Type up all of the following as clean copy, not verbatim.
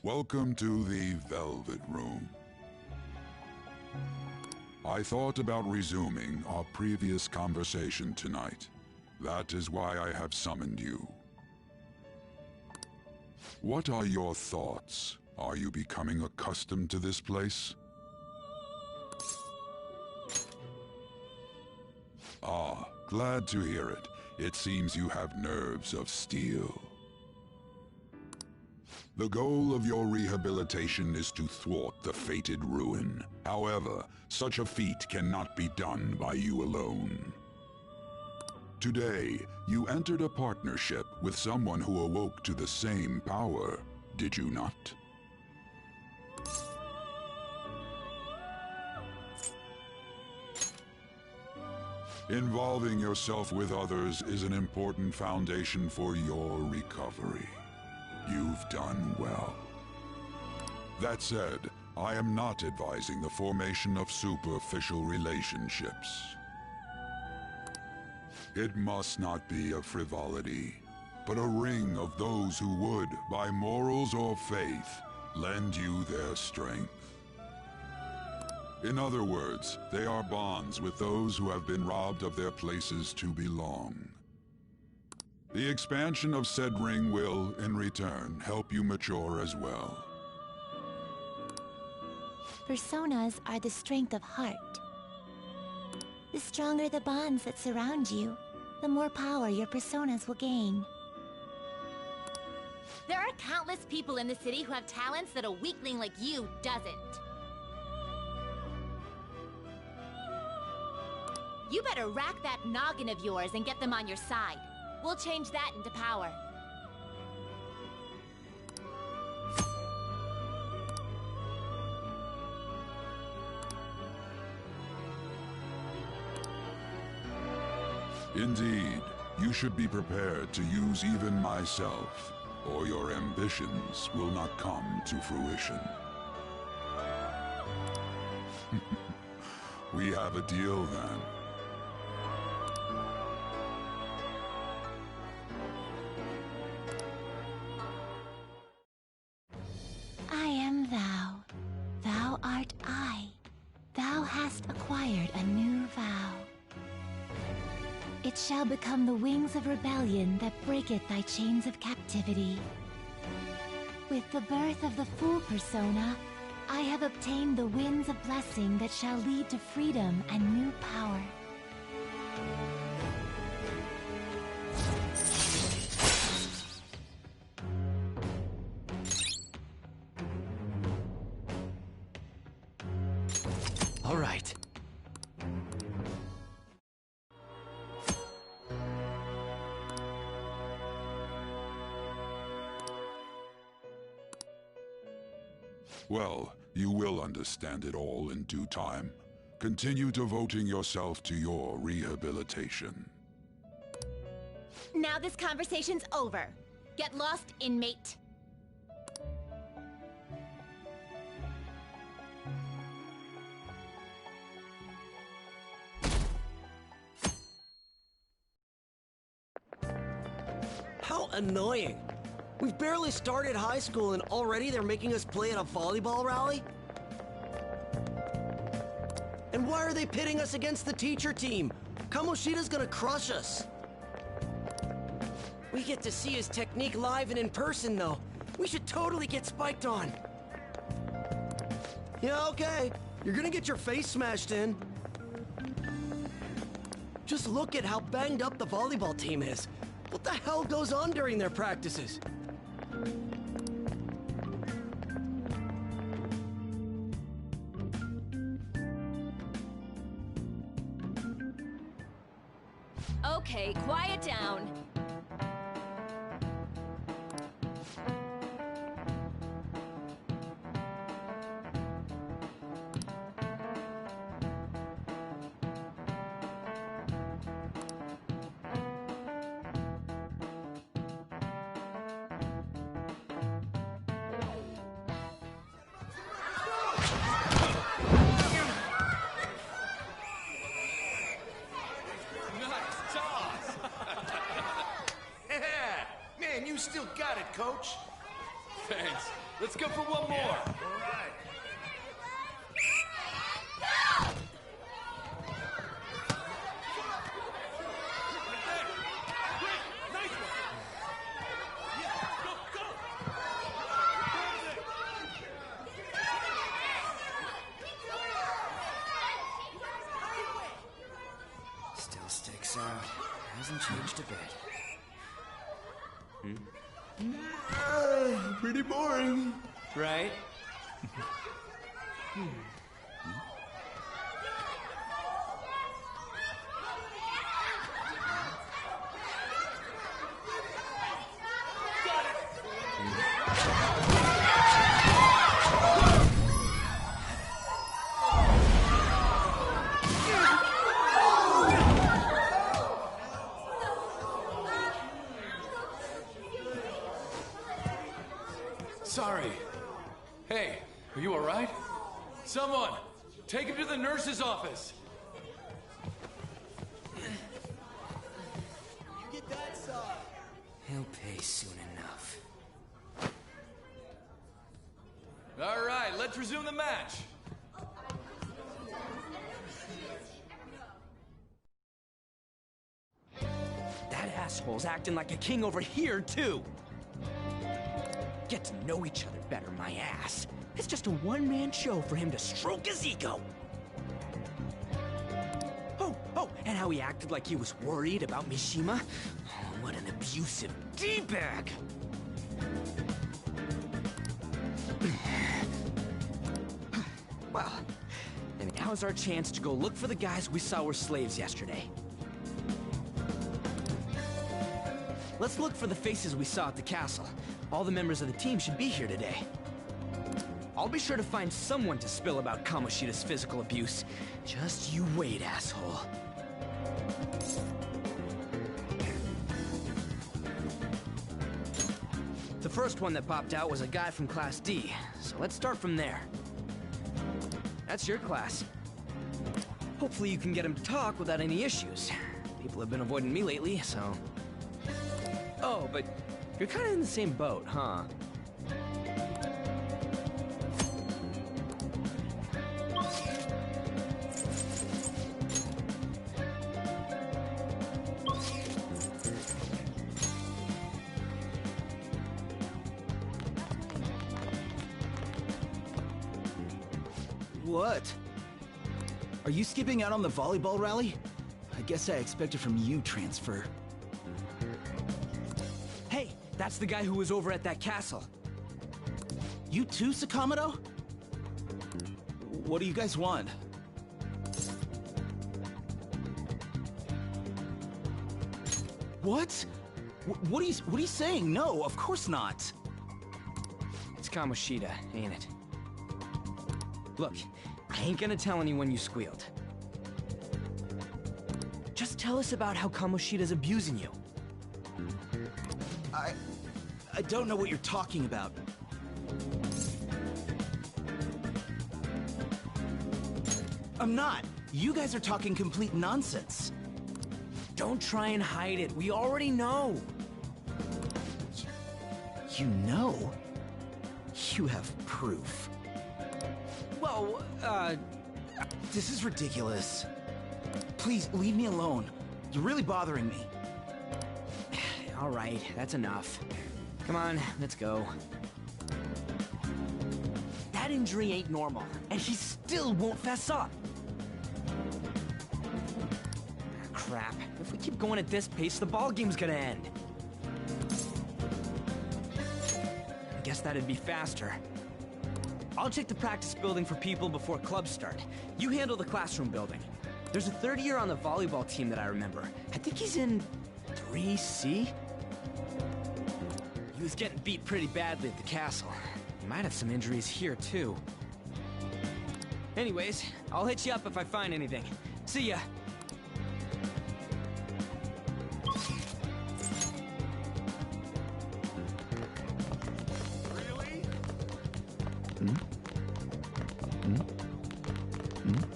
Welcome to the Velvet Room. I thought about resuming our previous conversation tonight. That is why I have summoned you. What are your thoughts? Are you becoming accustomed to this place? Ah, glad to hear it. It seems you have nerves of steel. The goal of your rehabilitation is to thwart the fated ruin. However, such a feat cannot be done by you alone. Today, you entered a partnership with someone who awoke to the same power, did you not? Involving yourself with others is an important foundation for your recovery. You've done well. That said, I am not advising the formation of superficial relationships. It must not be a frivolity, but a ring of those who would, by morals or faith, lend you their strength. In other words, they are bonds with those who have been robbed of their places to belong. The expansion of said ring will, in return, help you mature as well. Personas are the strength of heart. The stronger the bonds that surround you, the more power your personas will gain. There are countless people in the city who have talents that a weakling like you doesn't. You better rack that noggin of yours and get them on your side. We'll change that into power. Indeed, you should be prepared to use even myself, or your ambitions will not come to fruition. We have a deal then. I am thou. Thou art I. Thou hast acquired a new vow. It shall become the wings of rebellion that breaketh thy chains of captivity. With the birth of the full persona, I have obtained the winds of blessing that shall lead to freedom and new power. All right. Well, you will understand it all in due time. Continue devoting yourself to your rehabilitation. Now this conversation's over. Get lost, inmate. annoying. We've barely started high school and already they're making us play at a volleyball rally? And why are they pitting us against the teacher team? Kamoshida's gonna crush us. We get to see his technique live and in person, though. We should totally get spiked on. Yeah, okay. You're gonna get your face smashed in. Just look at how banged up the volleyball team is. What the hell goes on during their practices? Okay, quiet down. Man, you still got it, Coach. Thanks. Let's go for one more. All right. Still sticks out. Hasn't changed a bit. Pretty boring. Right? Sorry. Hey, are you all right? Someone, take him to the nurse's office. He'll pay soon enough. All right, let's resume the match. That asshole's acting like a king over here, too. Get to know each other better, my ass. It's just a one-man show for him to stroke his ego. Oh, and how he acted like he was worried about Mishima. Oh, what an abusive D-bag. Well, and now's our chance to go look for the guys we saw were slaves yesterday. Let's look for the faces we saw at the castle. All the members of the team should be here today. I'll be sure to find someone to spill about Kamoshida's physical abuse. Just you wait, asshole. The first one that popped out was a guy from Class D, so let's start from there. That's your class. Hopefully you can get him to talk without any issues. People have been avoiding me lately, so... Oh, but you're kind of in the same boat, huh? What? Are you skipping out on the volleyball rally? I guess I expected from you, Transfer. Hey, that's the guy who was over at that castle. You too, Sakamoto? What do you guys want? What? What are you saying? No, of course not. It's Kamoshida, ain't it? Look, I ain't gonna tell anyone you squealed. Just tell us about how Kamoshida's abusing you. I don't know what you're talking about. I'm not. You guys are talking complete nonsense. Don't try and hide it. We already know. You know? You have proof. Whoa, This is ridiculous. Please, leave me alone. You're really bothering me. all right, that's enough. Come on, let's go. That injury ain't normal, and he still won't fess up. Crap, if we keep going at this pace, the ball game's gonna end. I guess that'd be faster. I'll check the practice building for people before clubs start. You handle the classroom building. There's a third year on the volleyball team that I remember. I think he's in 3C? He was getting beat pretty badly at the castle. He might have some injuries here, too. Anyways, I'll hit you up if I find anything. See ya!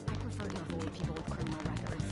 I prefer to avoid people with criminal records.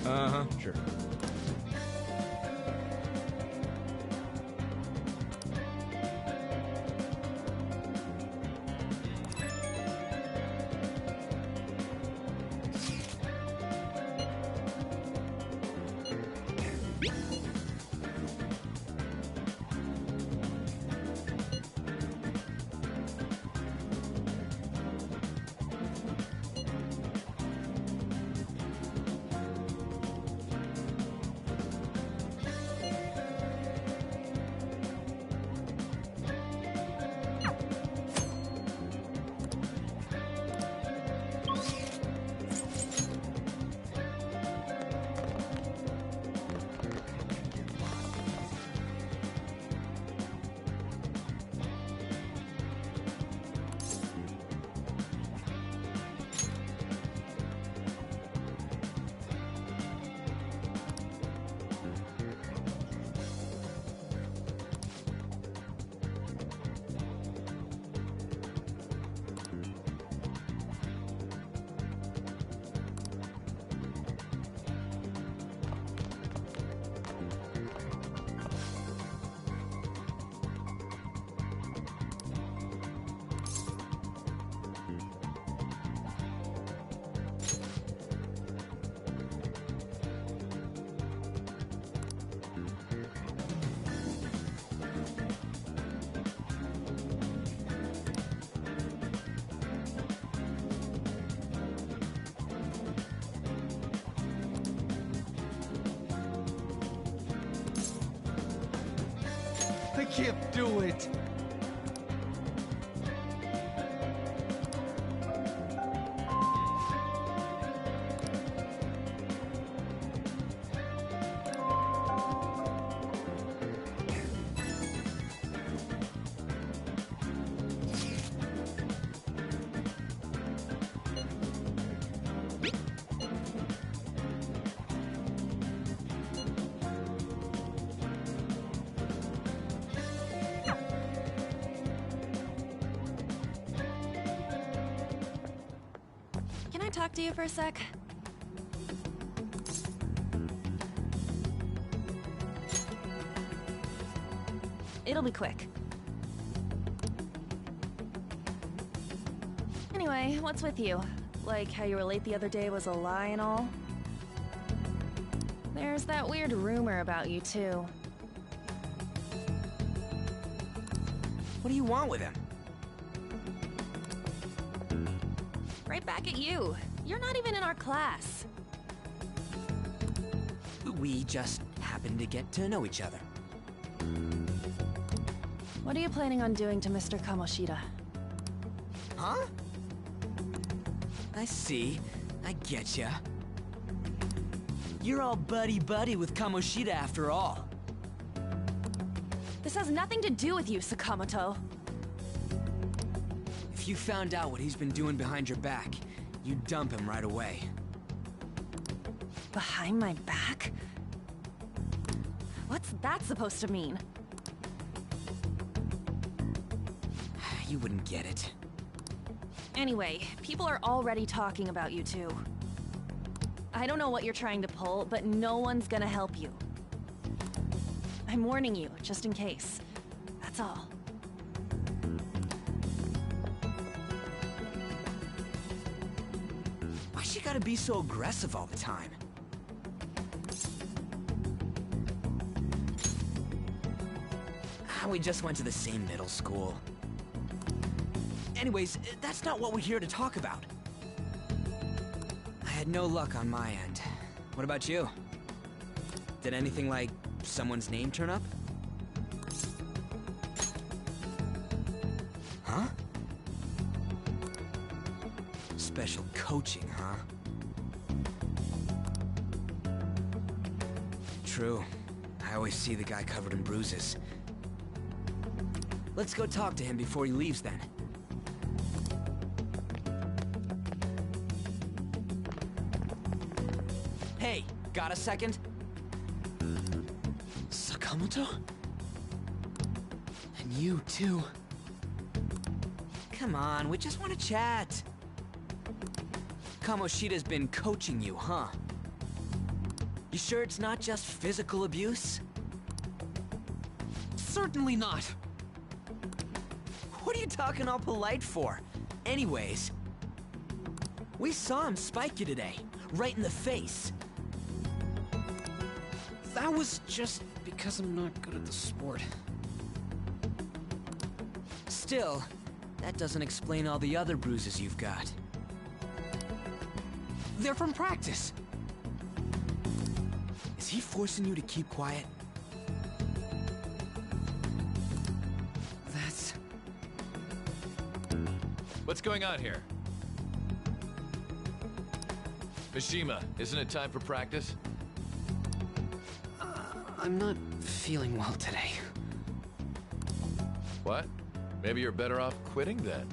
Uh-huh, sure. I can't do it. Can I talk to you for a sec? It'll be quick. Anyway, what's with you? Like how you were late the other day was a lie and all? There's that weird rumor about you, too. What do you want with him? Right back at you. You're not even in our class. We just happen to get to know each other. What are you planning on doing to Mr. Kamoshida? Huh? I see. I getcha. You're all buddy-buddy with Kamoshida after all. This has nothing to do with you, Sakamoto. If you found out what he's been doing behind your back, you'd dump him right away. Behind my back? What's that supposed to mean? You wouldn't get it. Anyway, people are already talking about you two. I don't know what you're trying to pull, but no one's gonna help you. I'm warning you, just in case. That's all. Why she gotta be so aggressive all the time? We just went to the same middle school. Anyways, that's not what we're here to talk about. I had no luck on my end. What about you? Did anything like someone's name turn up? Huh? Special coaching, huh? True. I always see the guy covered in bruises. Let's go talk to him before he leaves, then. Hey, got a second? Sakamoto? And you, too. Come on, we just want to chat. Kamoshida's been coaching you, huh? You sure it's not just physical abuse? Certainly not. What are you talking all polite for? Anyways, we saw him spike you today, right in the face. That was just because I'm not good at the sport. Still, that doesn't explain all the other bruises you've got. They're from practice. Is he forcing you to keep quiet? That's... What's going on here? Mishima, isn't it time for practice? I'm not feeling well today. What? Maybe you're better off quitting then.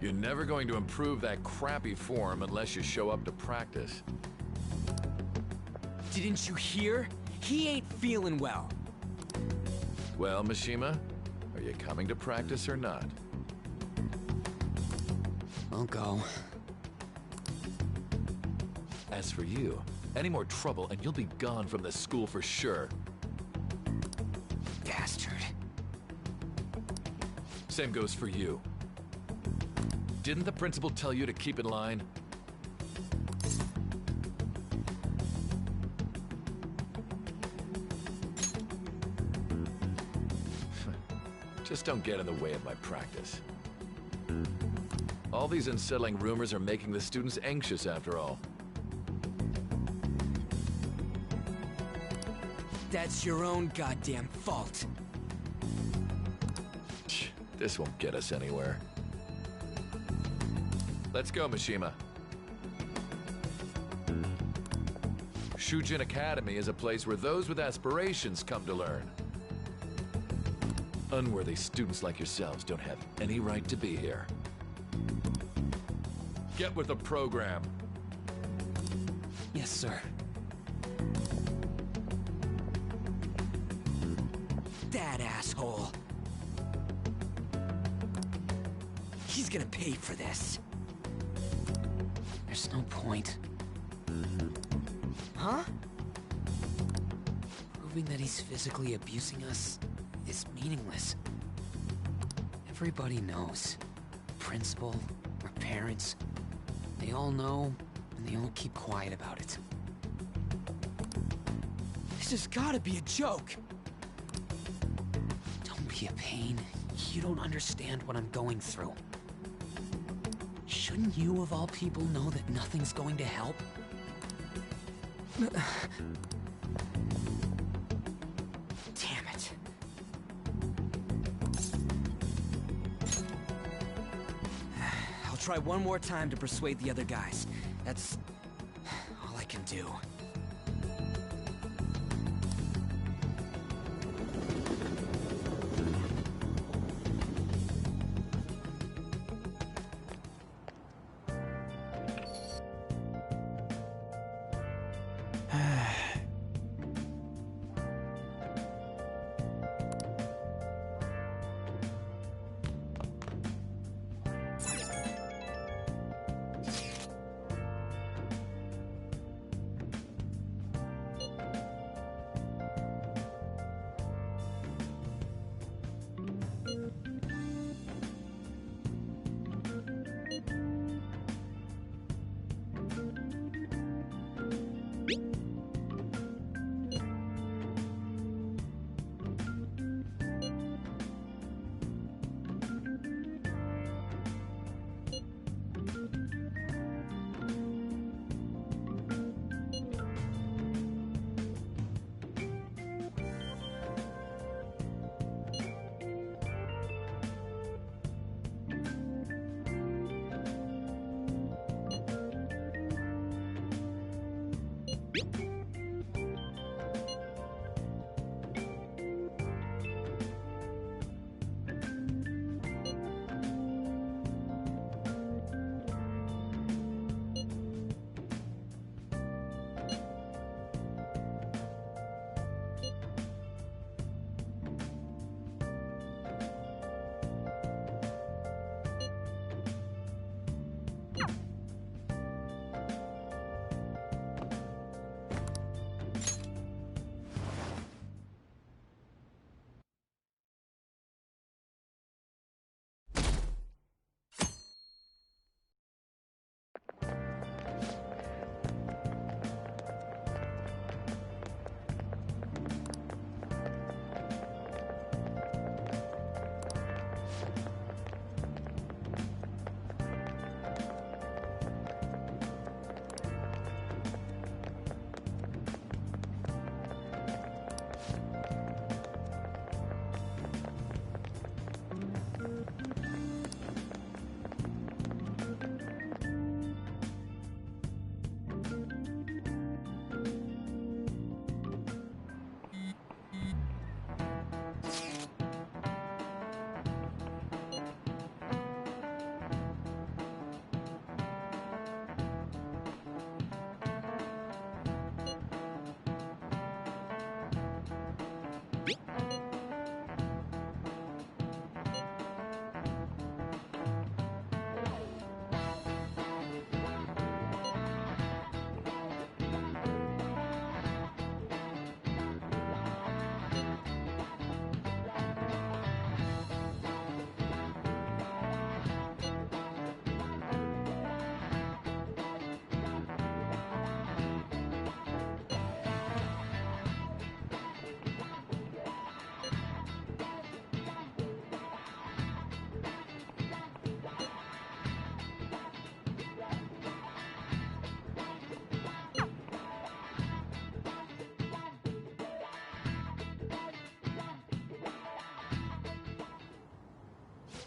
You're never going to improve that crappy form unless you show up to practice. Didn't you hear? He ain't feeling well. Well, Mishima, are you coming to practice or not? I'll go. As for you, any more trouble and you'll be gone from this school for sure. Bastard. Same goes for you. Didn't the principal tell you to keep in line? Just don't get in the way of my practice. All these unsettling rumors are making the students anxious after all. That's your own goddamn fault. This won't get us anywhere. Let's go, Mishima. Shujin Academy is a place where those with aspirations come to learn. Unworthy students like yourselves don't have any right to be here. Get with the program. Yes, sir. That asshole. He's gonna pay for this. There's no point. Huh? Proving that he's physically abusing us is meaningless. Everybody knows. Principal, our parents, they all know, and they all keep quiet about it. This has gotta be a joke. Don't be a pain. You don't understand what I'm going through. Shouldn't you, of all people, know that nothing's going to help? Damn it. I'll try one more time to persuade the other guys. want to.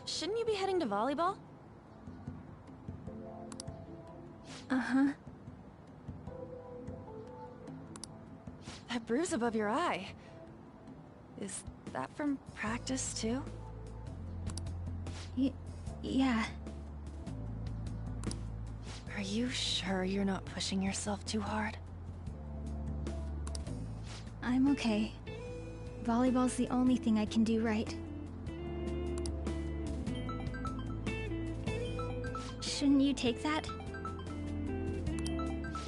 Shouldn't you be heading to volleyball? Uh-huh. That bruise above your eye. Is that from practice, too? Yeah. Are you sure you're not pushing yourself too hard? I'm okay. Volleyball's the only thing I can do right. Shouldn't you take that?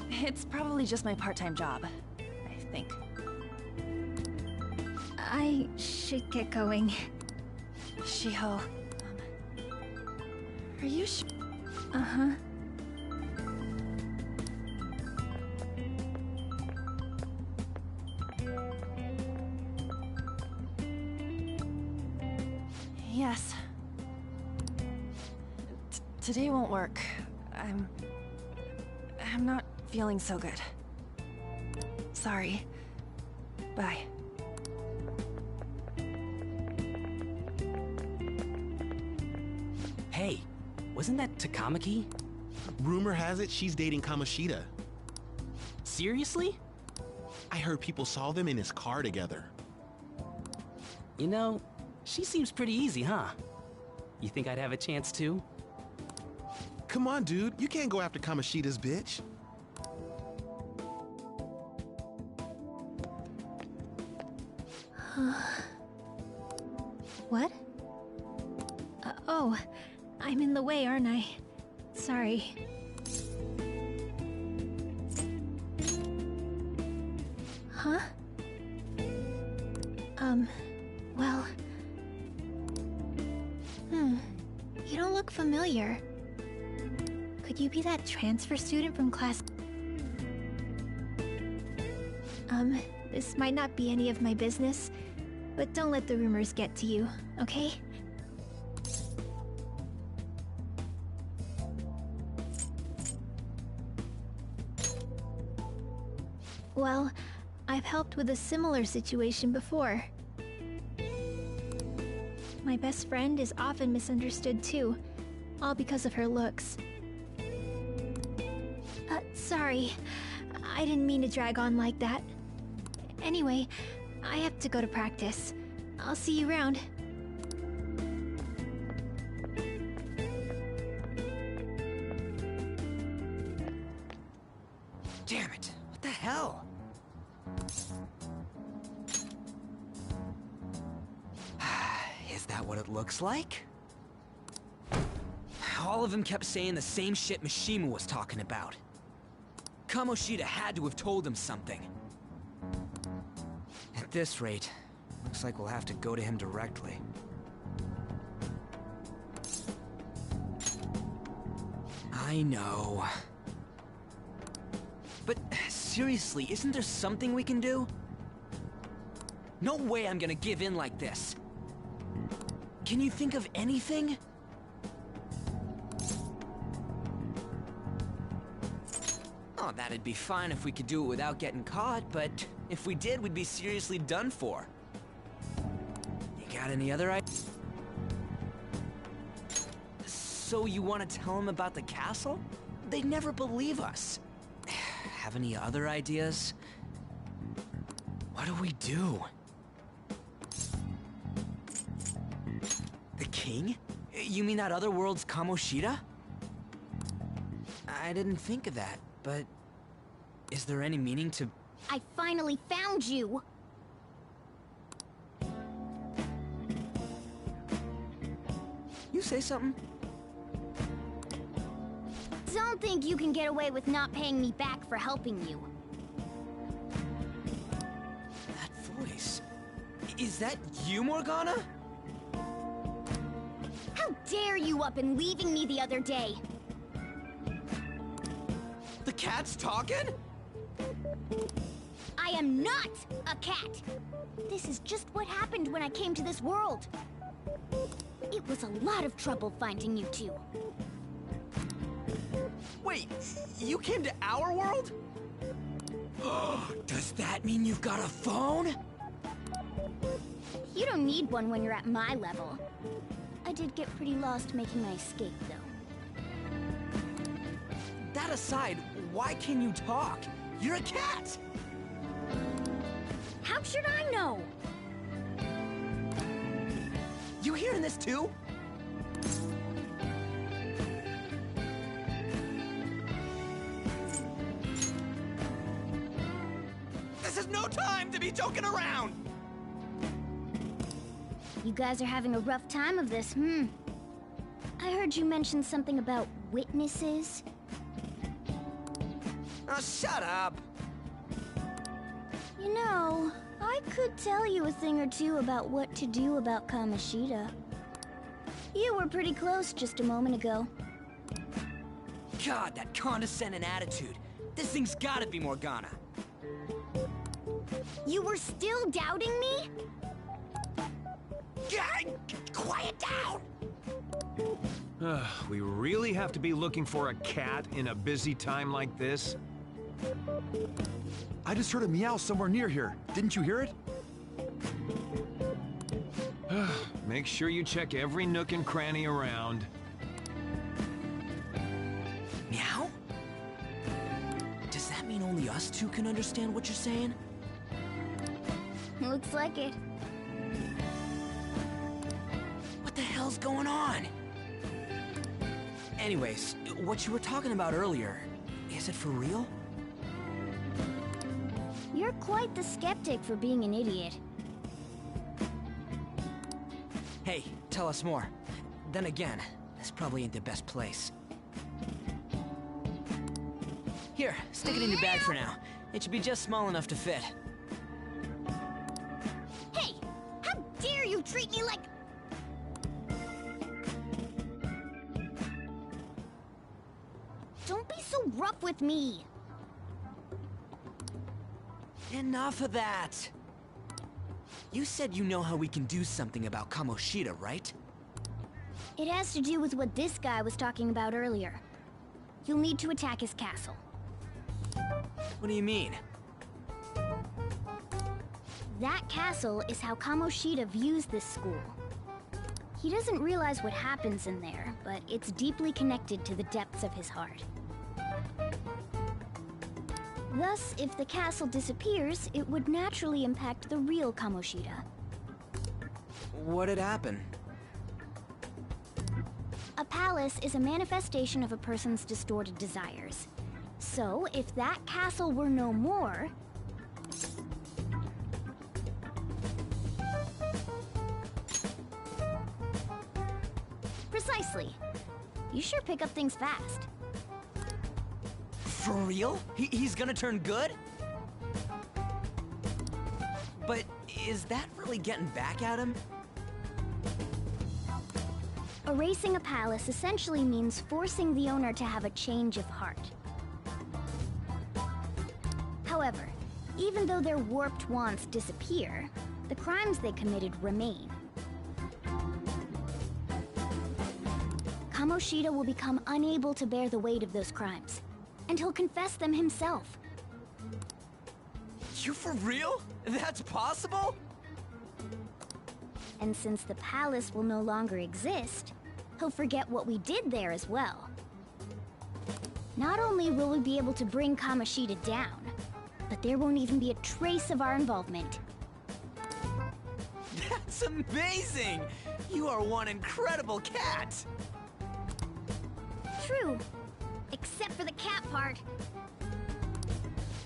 It's probably just my part-time job, I think. I should get going. Shiho, are you sure? Uh-huh. Yes. Today won't work. I'm not feeling so good. Sorry. Bye. Hey, wasn't that Takamaki? Rumor has it she's dating Kamoshida. Seriously? I heard people saw them in his car together. You know, she seems pretty easy, huh? You think I'd have a chance too? Come on, dude. You can't go after Kamoshida's bitch. What? Oh, I'm in the way, aren't I? Sorry. Huh? Well... You don't look familiar. Could you be that transfer student from class... This might not be any of my business, but don't let the rumors get to you, okay? Well, I've helped with a similar situation before. My best friend is often misunderstood too, all because of her looks. Sorry. I didn't mean to drag on like that. Anyway, I have to go to practice. I'll see you around. Damn it! What the hell? Is that what it looks like? All of them kept saying the same shit Mishima was talking about. Kamoshida had to have told him something. At this rate, looks like we'll have to go to him directly. I know. But seriously, isn't there something we can do? No way I'm gonna give in like this. Can you think of anything? Oh, that'd be fine if we could do it without getting caught, but if we did, we'd be seriously done for. You got any other ideas? So you want to tell them about the castle? They'd never believe us. Have any other ideas? What do we do? The king? You mean that other world's Kamoshida? I didn't think of that, but is there any meaning to... I finally found you! You say something? Don't think you can get away with not paying me back for helping you. That voice... Is that you, Morgana? How dare you up and leaving me the other day? The cat's talking? I am not a cat! This is just what happened when I came to this world. It was a lot of trouble finding you two. Wait, you came to our world? Does that mean you've got a phone? You don't need one when you're at my level. I did get pretty lost making my escape, though. That aside, why can you talk? You're a cat! How should I know? You hearing this too? This is no time to be joking around! You guys are having a rough time of this, I heard you mention something about witnesses. Oh, shut up! You know, I could tell you a thing or two about what to do about Kamoshida. You were pretty close just a moment ago. God, that condescending attitude. This thing's gotta be Morgana. You were still doubting me? Quiet down! We really have to be looking for a cat in a busy time like this? I just heard a meow somewhere near here. Didn't you hear it? Make sure you check every nook and cranny around. Meow? Does that mean only us two? two can understand what you're saying? Looks like it. What the hell's going on? Anyways, what you were talking about earlier, is it for real? You're quite the skeptic for being an idiot. Hey, tell us more. Then again, this probably ain't the best place. Here, stick it in your bag for now. It should be just small enough to fit. Hey! How dare you treat me like... Don't be so rough with me! Enough of that! You said you know how we can do something about Kamoshida, right? It has to do with what this guy was talking about earlier. You'll need to attack his castle. What do you mean? That castle is how Kamoshida views this school. He doesn't realize what happens in there, but it's deeply connected to the depths of his heart. Thus, if the castle disappears, it would naturally impact the real Kamoshida. What'd happen? A palace is a manifestation of a person's distorted desires. So, if that castle were no more... Precisely. You sure pick up things fast. For real? He's gonna turn good? But is that really getting back at him? Erasing a palace essentially means forcing the owner to have a change of heart. However, even though their warped wants disappear, the crimes they committed remain. Kamoshida will become unable to bear the weight of those crimes, and he'll confess them himself. You for real? That's possible? And since the palace will no longer exist, he'll forget what we did there as well. Not only will we be able to bring Kamoshida down, but there won't even be a trace of our involvement. That's amazing! You are one incredible cat! True. Except for the cat part.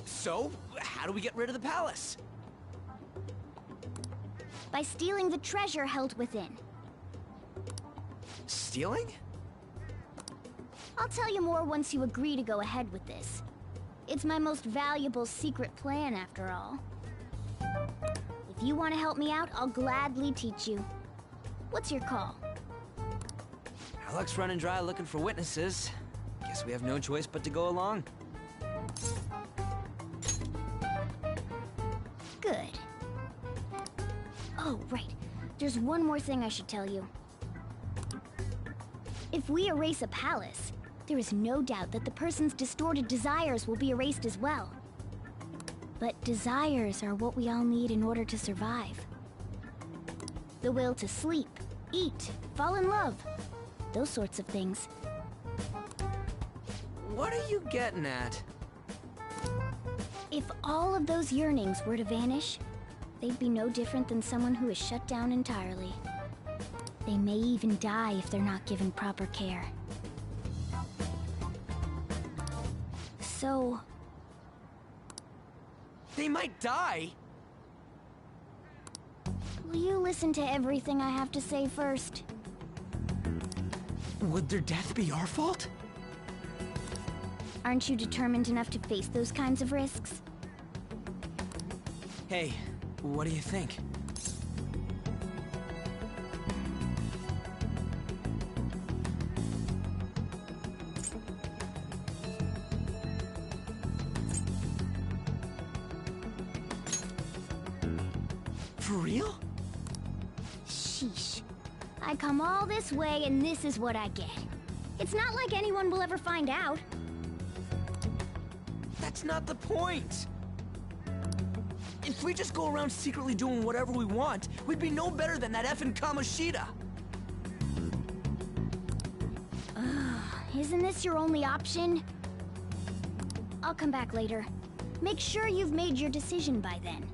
So, how do we get rid of the palace? By stealing the treasure held within. Stealing? I'll tell you more once you agree to go ahead with this. It's my most valuable secret plan, after all. If you want to help me out, I'll gladly teach you. What's your call? Our luck's running dry looking for witnesses. Guess we have no choice but to go along. Good. Oh, right. There's one more thing I should tell you. If we erase a palace, there is no doubt that the person's distorted desires will be erased as well. But desires are what we all need in order to survive. The will to sleep, eat, fall in love. Those sorts of things. What are you getting at? If all of those yearnings were to vanish, they'd be no different than someone who is shut down entirely. They may even die if they're not given proper care. So... They might die? will you listen to everything I have to say first? Would their death be our fault? Aren't you determined enough to face those kinds of risks? Hey, what do you think? For real? Sheesh. I come all this way and this is what I get. It's not like anyone will ever find out. That's not the point! If we just go around secretly doing whatever we want, we'd be no better than that effing Kamoshida! Isn't this your only option? I'll come back later. Make sure you've made your decision by then.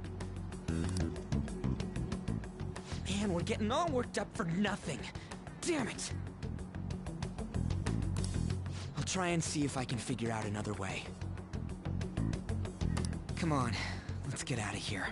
Man, we're getting all worked up for nothing. Damn it! I'll try and see if I can figure out another way. Come on, let's get out of here.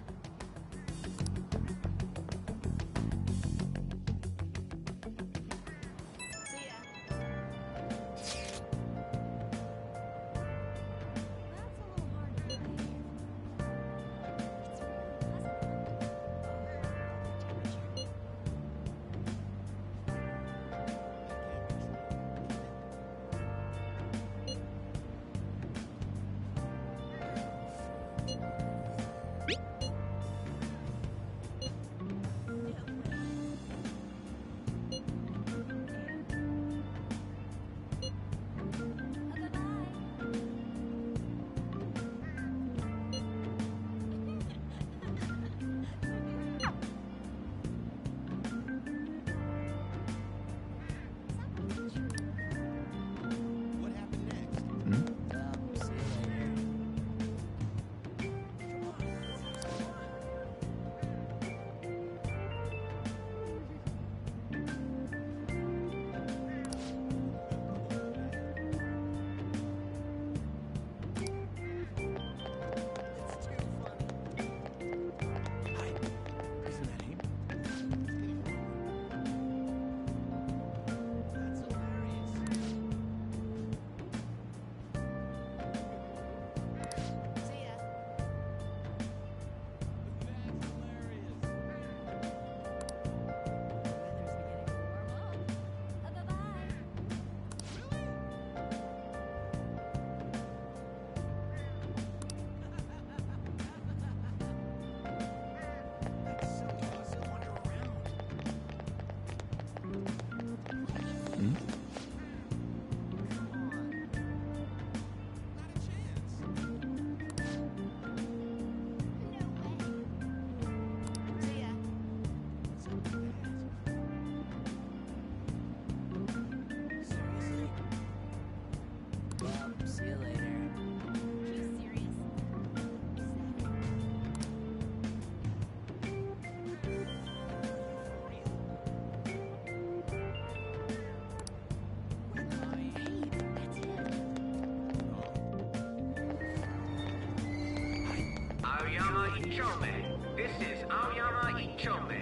This is Aoyama Ichome.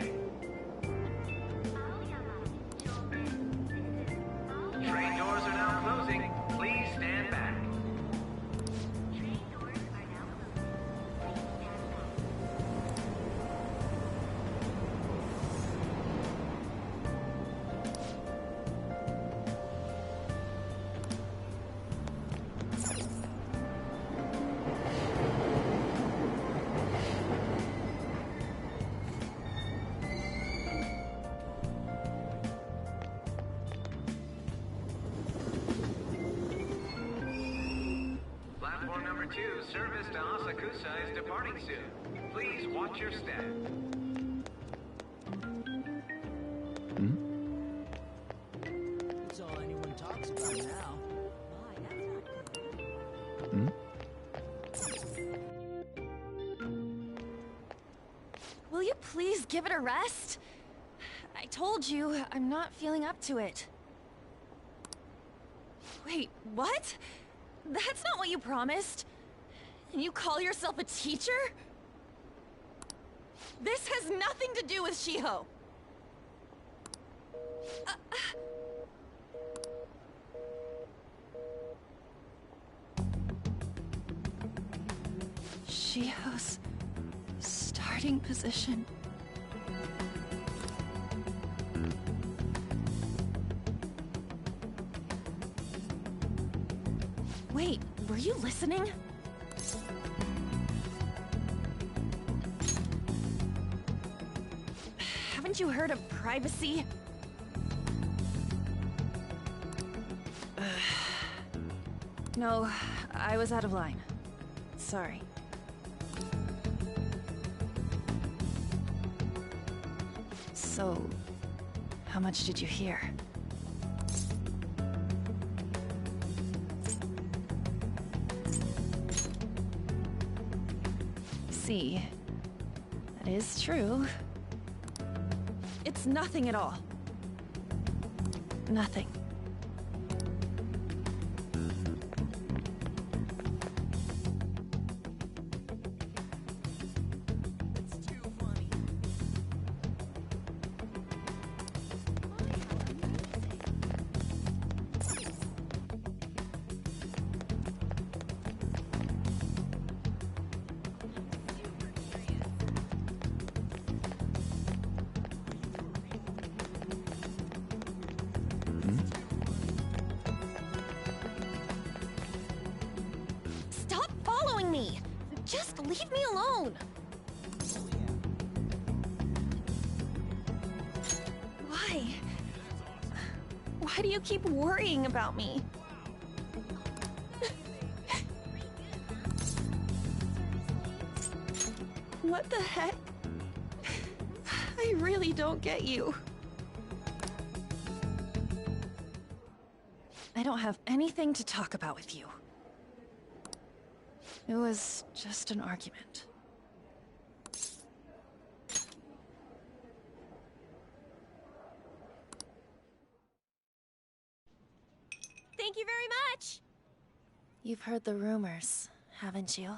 Train doors are now closing. Please stand back. Platform number 2, service to Asakusa is departing soon. Please watch your step. That's all anyone talks about now. Will you please give it a rest? I told you, I'm not feeling up to it. Wait, what? That's not what you promised. And you call yourself a teacher? This has nothing to do with Shiho. Shiho's starting position. Wait, were you listening? Haven't you heard of privacy? No, I was out of line. Sorry. So, how much did you hear? see. That is true. It's nothing at all. Nothing. Stop following me! Just leave me alone! Why? Why do you keep worrying about me? What the heck? I really don't get you. I don't have anything to talk about with you. It was just an argument. Thank you very much! You've heard the rumors, haven't you?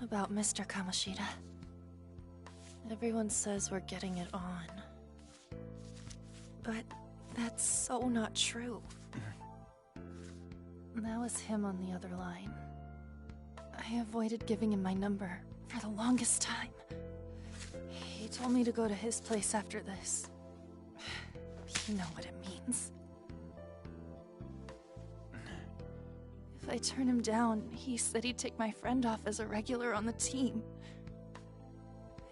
About Mr. Kamoshida. Everyone says we're getting it on. But that's so not true. That was him on the other line. I avoided giving him my number for the longest time. He told me to go to his place after this. You know what it means. If I turn him down, he said he'd take my friend off as a regular on the team.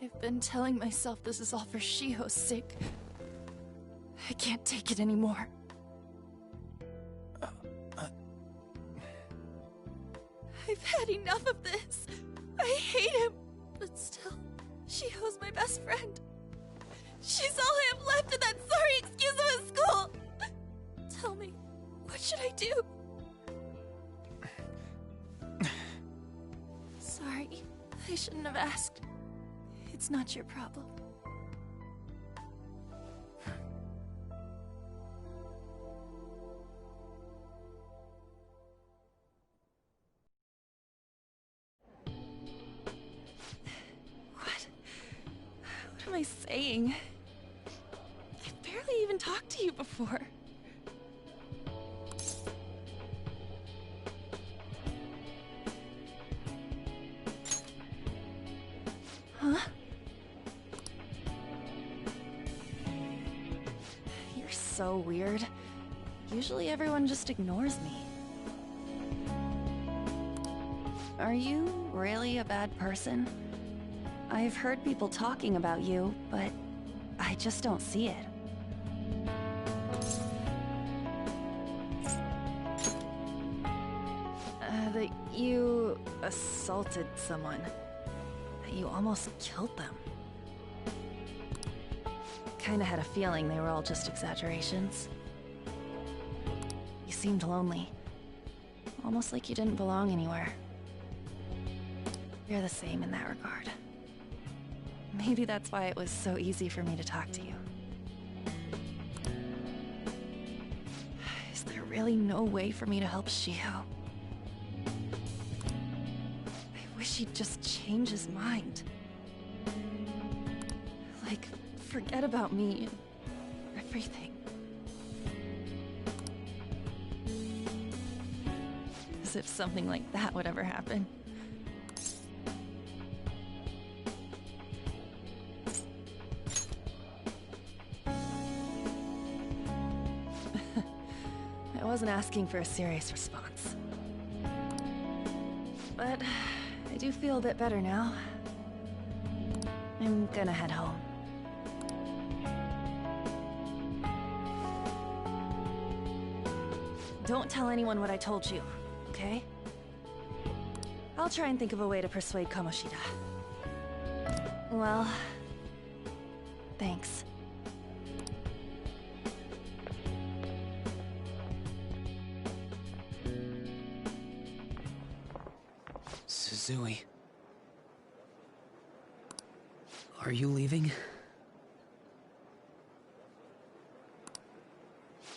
I've been telling myself this is all for Shiho's sake. I can't take it anymore. I've had enough of this. I hate him. But still, Shiho's my best friend. She's all I have left in that sorry excuse of a school. Tell me, what should I do? Sorry, I shouldn't have asked. It's not your problem. What am I saying? I've barely even talked to you before. Huh? You're so weird. Usually everyone just ignores me. Are you really a bad person? I've heard people talking about you, but I just don't see it. That you assaulted someone. That you almost killed them. Kinda had a feeling they were all just exaggerations. You seemed lonely. Almost like you didn't belong anywhere. You're the same in that regard. Maybe that's why it was so easy for me to talk to you. Is there really no way for me to help Shiho? I wish he'd just change his mind. Like, forget about me and everything. As if something like that would ever happen. I wasn't asking for a serious response. But I do feel a bit better now. I'm gonna head home. Don't tell anyone what I told you, okay? I'll try and think of a way to persuade Kamoshida. Well, thanks. Suzui. Are you leaving?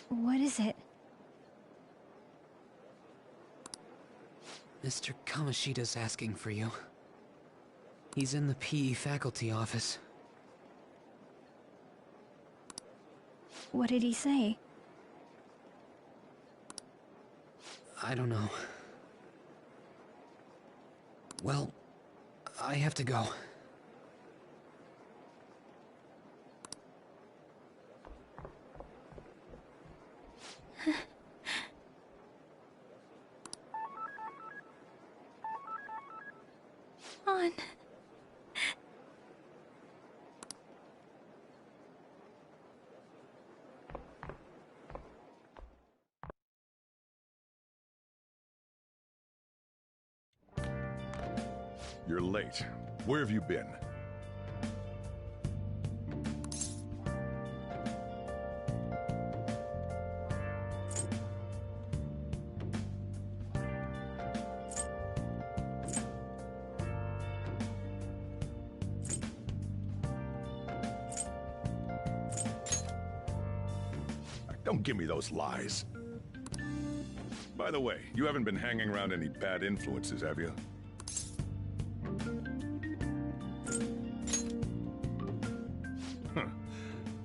What is it? Mr. Kamoshida's asking for you. He's in the PE faculty office. What did he say? I don't know. Well, I have to go. On. You're late. Where have you been? Don't give me those lies. By the way, you haven't been hanging around any bad influences, have you? Huh.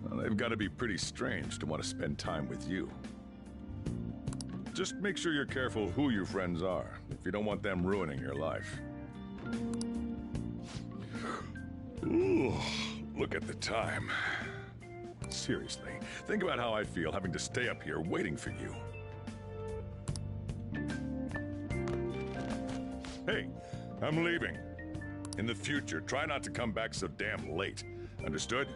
Well, they've got to be pretty strange to want to spend time with you. Just make sure you're careful who your friends are, if you don't want them ruining your life. Ooh, look at the time. Seriously, think about how I feel having to stay up here waiting for you. Hey, I'm leaving. In the future, try not to come back so damn late. Understood?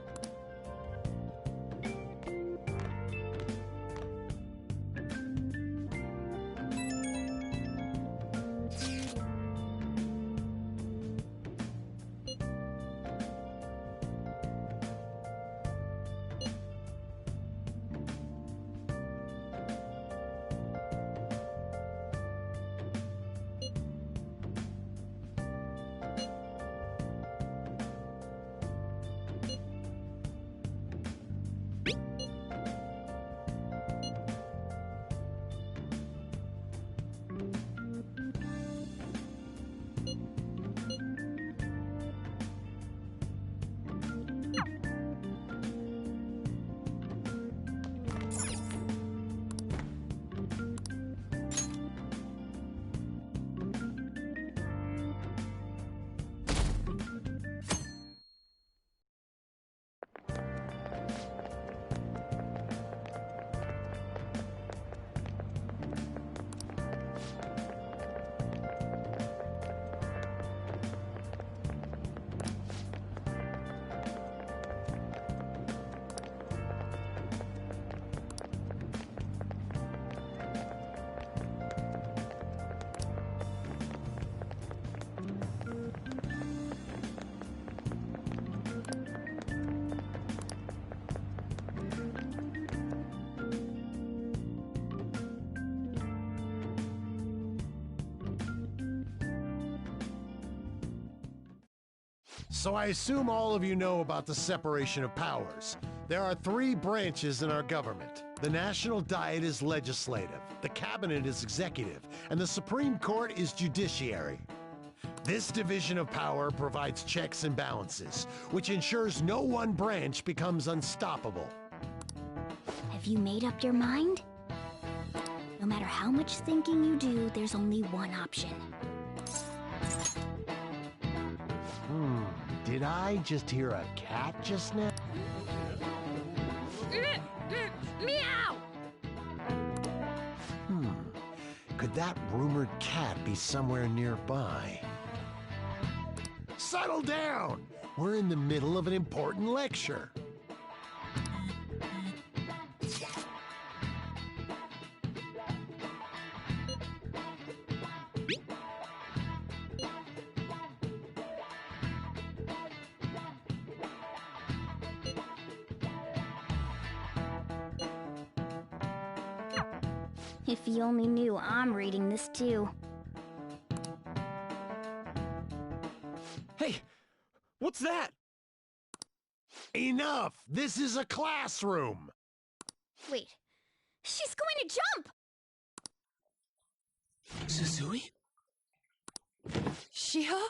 So I assume all of you know about the separation of powers. There are three branches in our government. The National Diet is legislative, the Cabinet is executive, and the Supreme Court is judiciary. This division of power provides checks and balances, which ensures no one branch becomes unstoppable. Have you made up your mind? No matter how much thinking you do, there's only one option. Did I just hear a cat just now? Meow! Could that rumored cat be somewhere nearby? Settle down! We're in the middle of an important lecture. If he only knew I'm reading this too. Hey, what's that? Enough! This is a classroom! Wait. She's going to jump! Suzui? Shiho?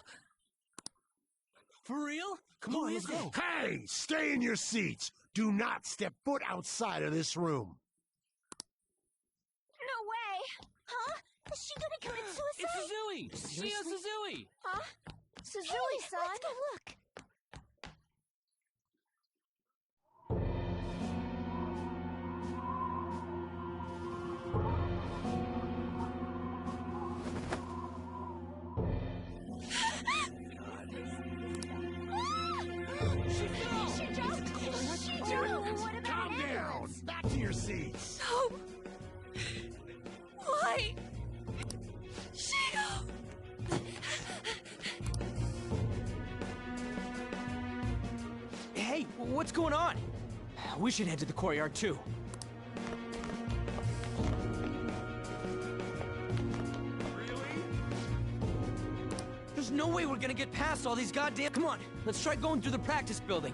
For real? Come on, let's go. Hey! Stay in your seats! Do not step foot outside of this room. No way! Huh? Is she gonna commit suicide? It's Suzui! Shio Suzui! Huh? Suzui-san? Let's go look. Calm down! Back to your seats! No! Why? Shio! Hey, what's going on? We should head to the courtyard too. There's no way we're gonna get past all these goddamn... Come on, let's try going through the practice building.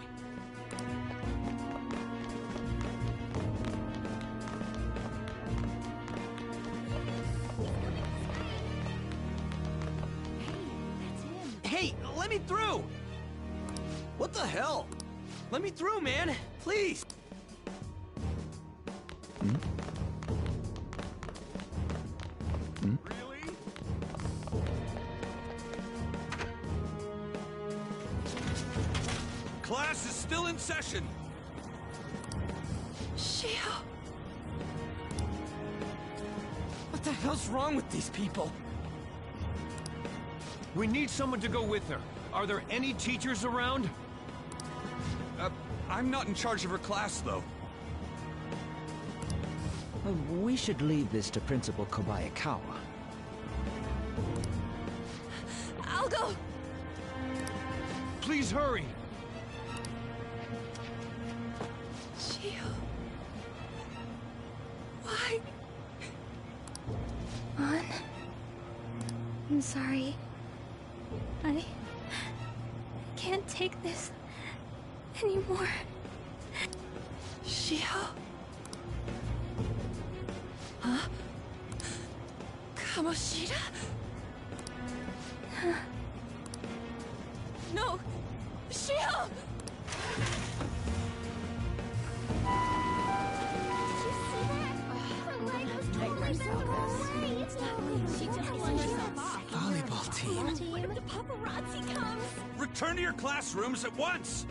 Hey, let me through! What the hell? Let me through, man! Please! Class is still in session. Shio! What the hell's wrong with these people? We need someone to go with her. Are there any teachers around? I'm not in charge of her class, though. We should leave this to Principal Kobayakawa. I'll go! Please hurry! Shio... Why? An? I'm sorry. I can't take this anymore. Shio? Huh? Kamoshida? No! Shio! Volleyball team. What if the paparazzi comes? Return to your classrooms at once!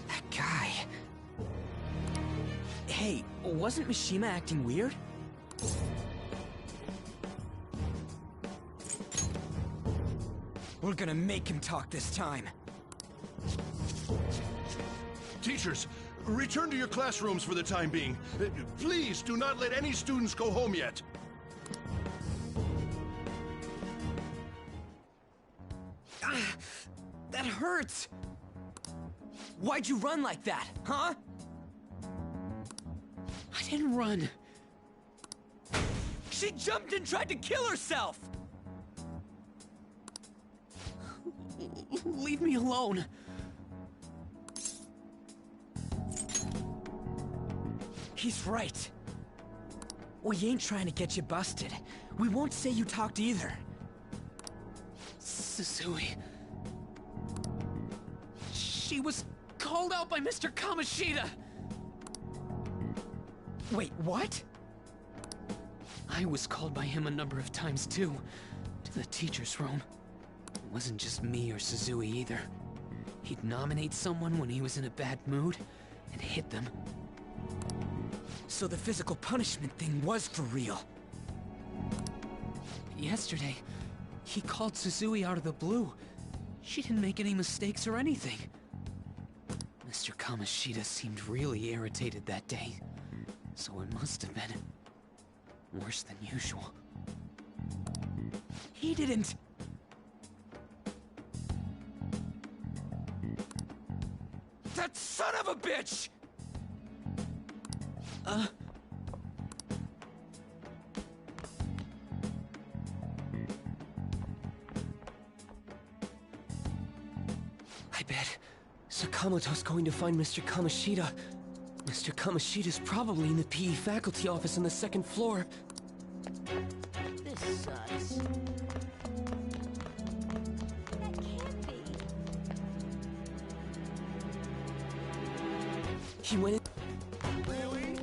That guy... Hey, wasn't Mishima acting weird? We're gonna make him talk this time. Teachers, return to your classrooms for the time being. Please do not let any students go home yet. That hurts! Why'd you run like that, huh? I didn't run. She jumped and tried to kill herself! Leave me alone. He's right. We ain't trying to get you busted. We won't say you talked either. Suzui... She was called out by Mr. Kamoshida! Wait, what? I was called by him a number of times too, to the teacher's room. It wasn't just me or Suzui either. He'd nominate someone when he was in a bad mood, and hit them. So the physical punishment thing was for real. Yesterday, he called Suzui out of the blue. She didn't make any mistakes or anything. Mr. Kamoshida seemed really irritated that day, so it must have been worse than usual. He didn't... That son of a bitch! I bet Sakamoto's going to find Mr. Kamoshida. Mr. Kamoshida's probably in the PE faculty office on the second floor. This sucks. That can't be. He went in. Really?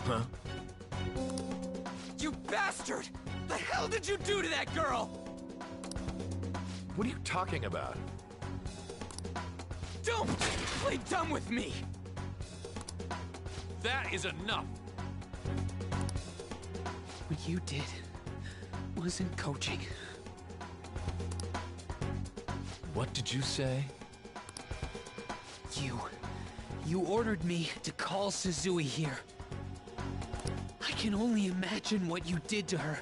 Huh? You bastard! The hell did you do to that girl? What are you talking about? Don't play dumb with me! That is enough! What you did wasn't coaching. What did you say? You ordered me to call Suzui here. I can only imagine what you did to her.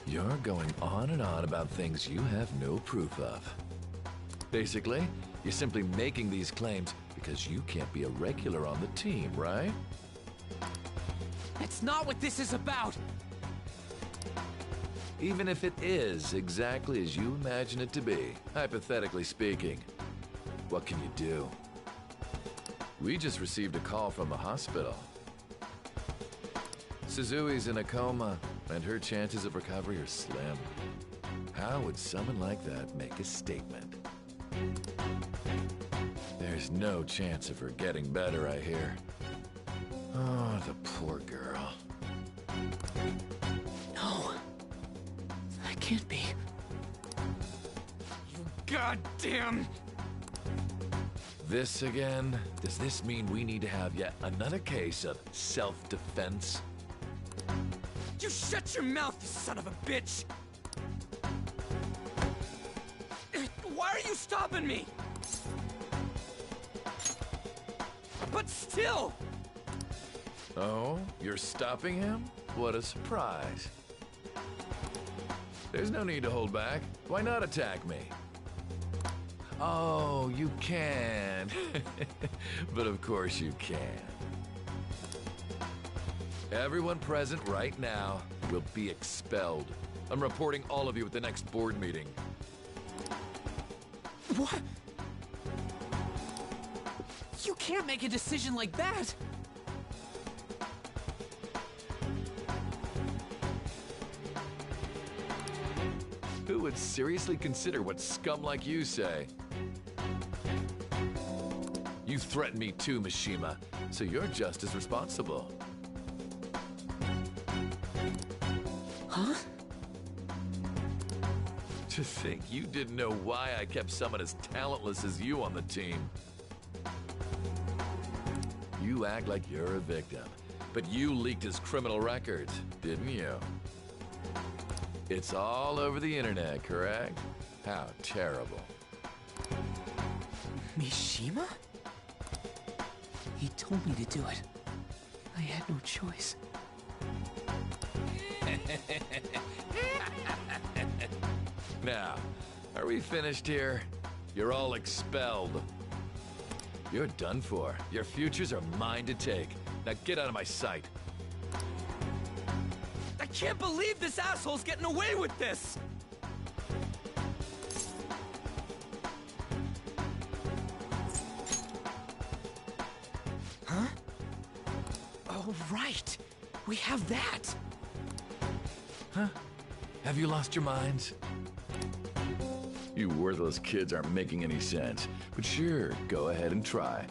You're going on and on about things you have no proof of. Basically, you're simply making these claims because you can't be a regular on the team, right? That's not what this is about! Even if it is exactly as you imagine it to be, hypothetically speaking, what can you do? We just received a call from the hospital. Suzui's in a coma, and her chances of recovery are slim. How would someone like that make a statement? There's no chance of her getting better, I hear. Oh, the poor girl. No. That can't be. You goddamn... This again? Does this mean we need to have yet another case of self-defense? You shut your mouth, you son of a bitch! Why are you stopping me? But still! Oh, you're stopping him? What a surprise. There's no need to hold back. Why not attack me? Oh, you can. But of course you can. Everyone present right now will be expelled. I'm reporting all of you at the next board meeting. What? You can't make a decision like that! Who would seriously consider what scum like you say? You threatened me too, Mishima, so you're just as responsible. Huh? To think you didn't know why I kept someone as talentless as you on the team. You act like you're a victim, but you leaked his criminal records, didn't you? It's all over the internet, correct? How terrible. Mishima? He told me to do it. I had no choice. Now, are we finished here? You're all expelled. You're done for. Your futures are mine to take. Now get out of my sight. I can't believe this asshole's getting away with this! Huh? Oh, right. We have that. Huh? Have you lost your minds? You worthless kids aren't making any sense, but sure, go ahead and try.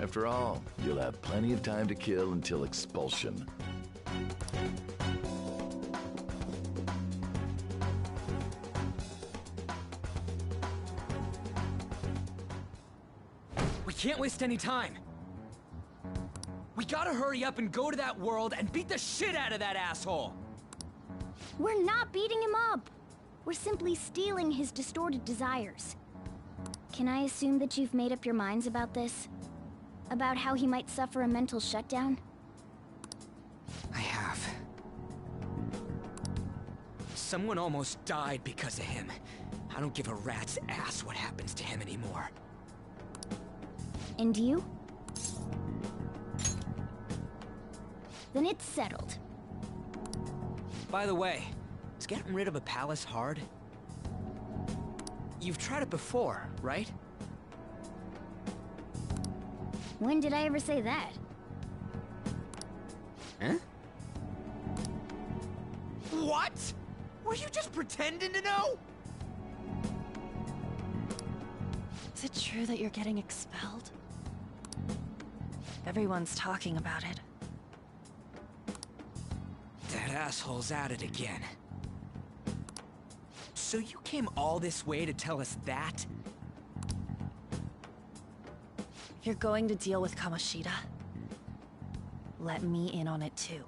After all, you'll have plenty of time to kill until expulsion. We can't waste any time. We gotta hurry up and go to that world and beat the shit out of that asshole! We're not beating him up. We're simply stealing his distorted desires. Can I assume that you've made up your minds about this? About how he might suffer a mental shutdown? I have. Someone almost died because of him. I don't give a rat's ass what happens to him anymore. And you? Then it's settled. By the way, is getting rid of a palace hard? You've tried it before, right? When did I ever say that? Huh? What? Were you just pretending to know? Is it true that you're getting expelled? Everyone's talking about it. That asshole's at it again. So you came all this way to tell us that? If you're going to deal with Kamoshida, let me in on it too.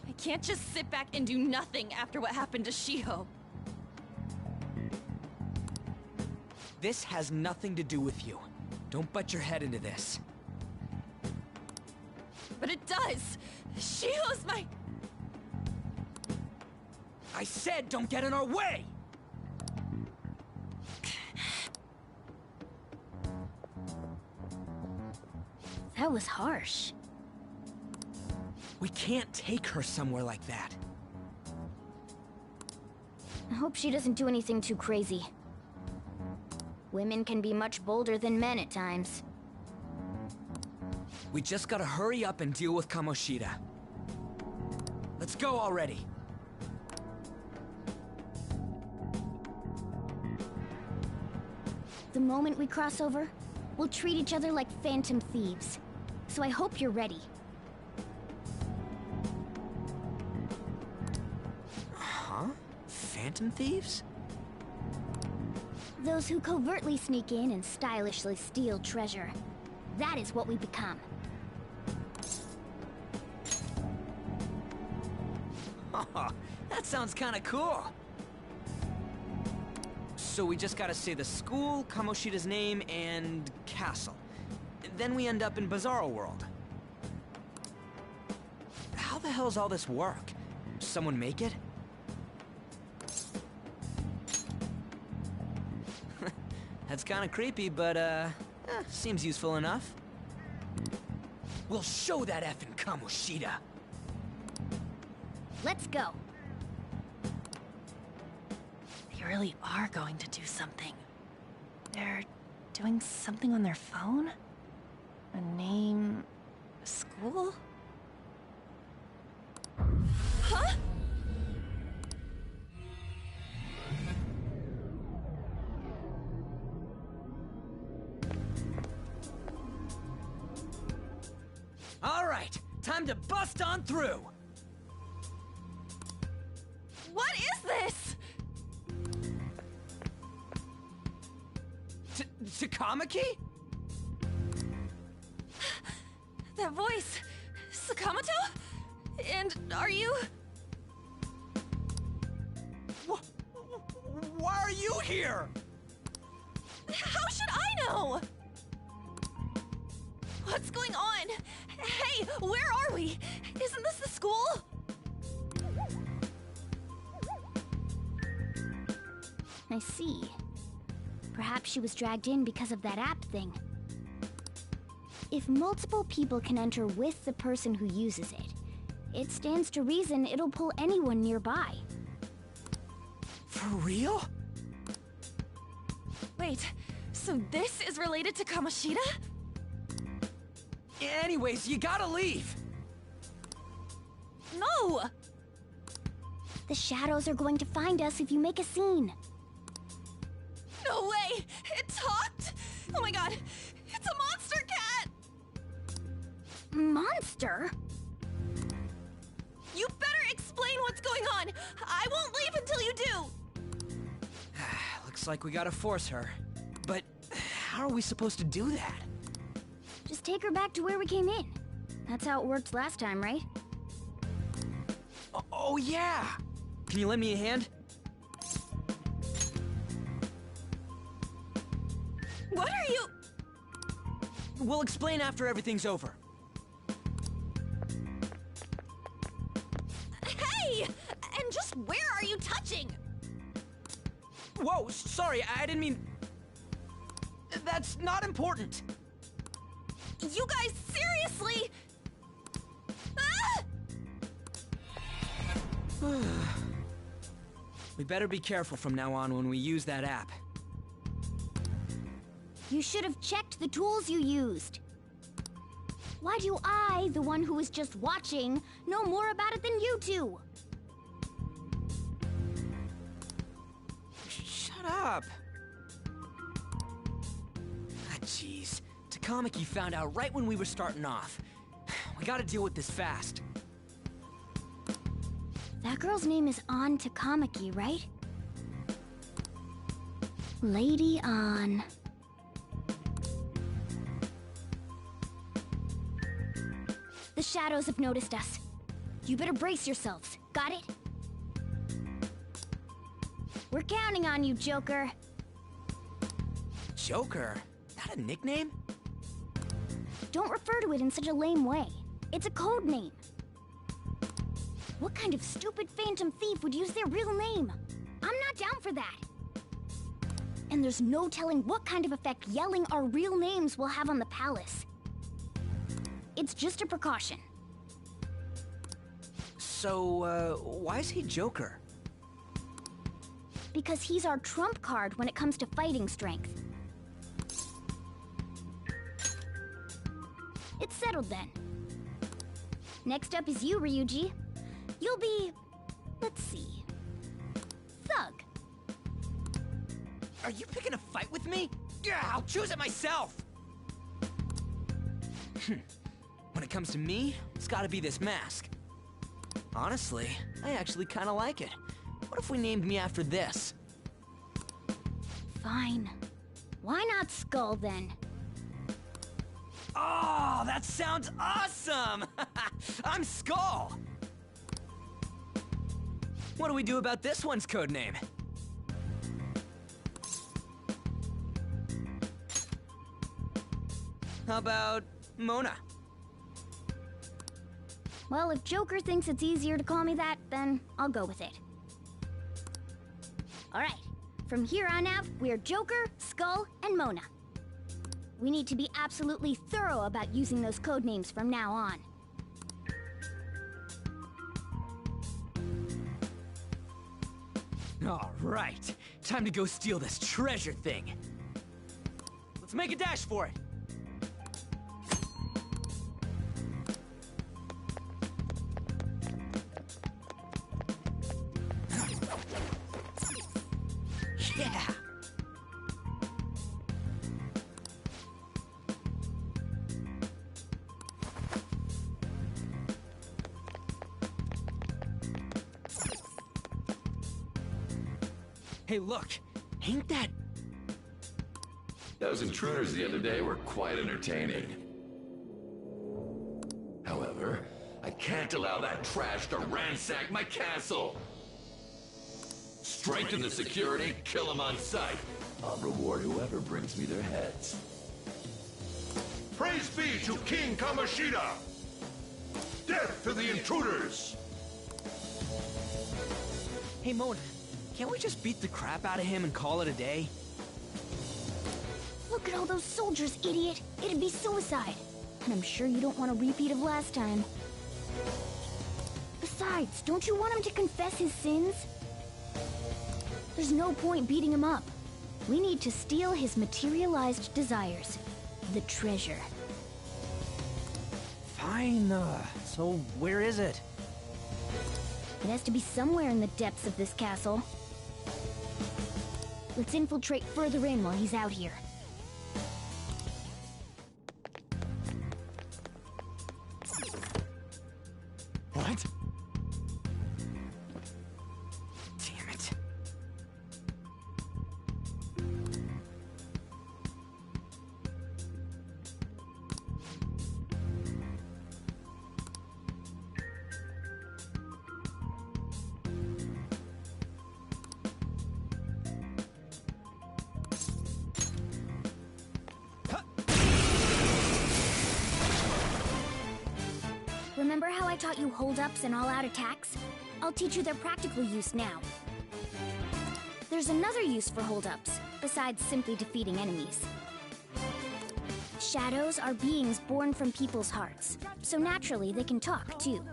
I can't just sit back and do nothing after what happened to Shiho. This has nothing to do with you. Don't butt your head into this. But it does! Shiho's my... I said don't get in our way! That was harsh. We can't take her somewhere like that. I hope she doesn't do anything too crazy. Women can be much bolder than men at times. We just gotta hurry up and deal with Kamoshida. Let's go already. The moment we cross over, we'll treat each other like phantom thieves. So I hope you're ready. Huh? Phantom thieves? Those who covertly sneak in and stylishly steal treasure. That is what we become. That sounds kinda cool. So we just gotta say the school, Kamoshida's name, and castle. Then we end up in Bizarro World. How the hell's all this work? Someone make it? That's kinda creepy, but seems useful enough. We'll show that effing Kamoshida. Let's go. They really are going to do something. They're doing something on their phone? A name... a school? Huh? All right, time to bust on through. What is this? Takamaki? That voice... Sakamoto? And are you... Why are you here? How should I know? What's going on? Hey, where are we? Isn't this the school? I see. Perhaps she was dragged in because of that app thing. If multiple people can enter with the person who uses it, it stands to reason it'll pull anyone nearby. For real? Wait, so this is related to Kamoshida? Anyways, you gotta leave. No! The shadows are going to find us if you make a scene. No way! It talked? Oh my god, it's a monster cat! Monster? You better explain what's going on! I won't leave until you do! Looks like we gotta force her. But how are we supposed to do that? Just take her back to where we came in. That's how it worked last time, right? Oh yeah! Can you lend me a hand? What are you... We'll explain after everything's over. Hey! And just where are you touching? Whoa, sorry, I didn't mean... That's not important. You guys, seriously? Ah! We better be careful from now on when we use that app. You should have checked the tools you used. Why do I, the one who was just watching, know more about it than you two? Shut up! Ah, jeez. Takamaki found out right when we were starting off. We gotta deal with this fast. That girl's name is An Takamaki, right? Lady An. The shadows have noticed us. You better brace yourselves. Got it? We're counting on you, Joker. Joker? That a nickname? Don't refer to it in such a lame way. It's a code name. What kind of stupid phantom thief would use their real name? I'm not down for that. And there's no telling what kind of effect yelling our real names will have on the palace. It's just a precaution. So, why is he Joker? Because he's our trump card when it comes to fighting strength. It's settled then. Next up is you, Ryuji. You'll be... let's see... Thug. Are you picking a fight with me? Yeah, I'll choose it myself! When it comes to me, it's gotta be this mask. Honestly, I actually kinda like it. What if we named me after this? Fine. Why not Skull, then? Oh, that sounds awesome! I'm Skull! What do we do about this one's codename? How about Mona? Well, if Joker thinks it's easier to call me that, then I'll go with it. Alright, from here on out, we're Joker, Skull, and Mona. We need to be absolutely thorough about using those codenames from now on. Alright, time to go steal this treasure thing. Let's make a dash for it. Yeah! Hey, look! Ain't that... Those intruders the other day were quite entertaining. However, I can't allow that trash to ransack my castle! Strengthen the security, kill them on sight. I'll reward whoever brings me their heads. Praise be to King Kamoshida! Death to the intruders! Hey, Mona, can't we just beat the crap out of him and call it a day? Look at all those soldiers, idiot! It'd be suicide! And I'm sure you don't want a repeat of last time. Besides, don't you want him to confess his sins? There's no point beating him up. We need to steal his materialized desires. The treasure. Fine, so where is it? It has to be somewhere in the depths of this castle. Let's infiltrate further in while he's out here. What? Damn it. Remember how I taught you hold-ups and all-out attacks? I'll teach you their practical use now. There's another use for hold-ups, besides simply defeating enemies. Shadows are beings born from people's hearts, so naturally they can talk, too.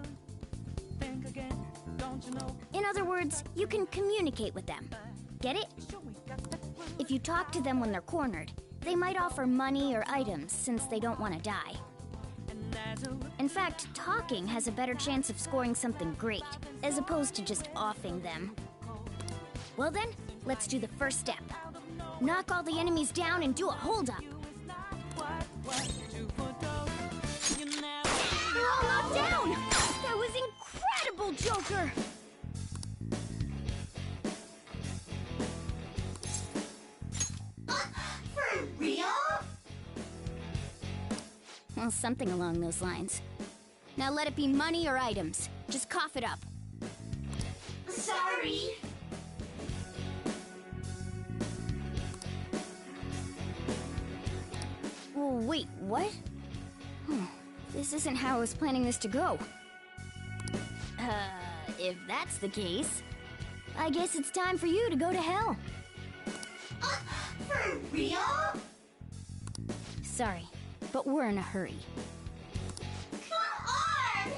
In other words, you can communicate with them. Get it? If you talk to them when they're cornered, they might offer money or items since they don't want to die. In fact, talking has a better chance of scoring something great, as opposed to just offing them. Well then, let's do the first step. Knock all the enemies down and do a hold-up. They're all knocked down! That was incredible, Joker! For real? Well, something along those lines. Now let it be money or items. Just cough it up. Sorry. Oh, wait, what? This isn't how I was planning this to go. If that's the case, I guess it's time for you to go to hell. For real? Sorry, but we're in a hurry. Come on!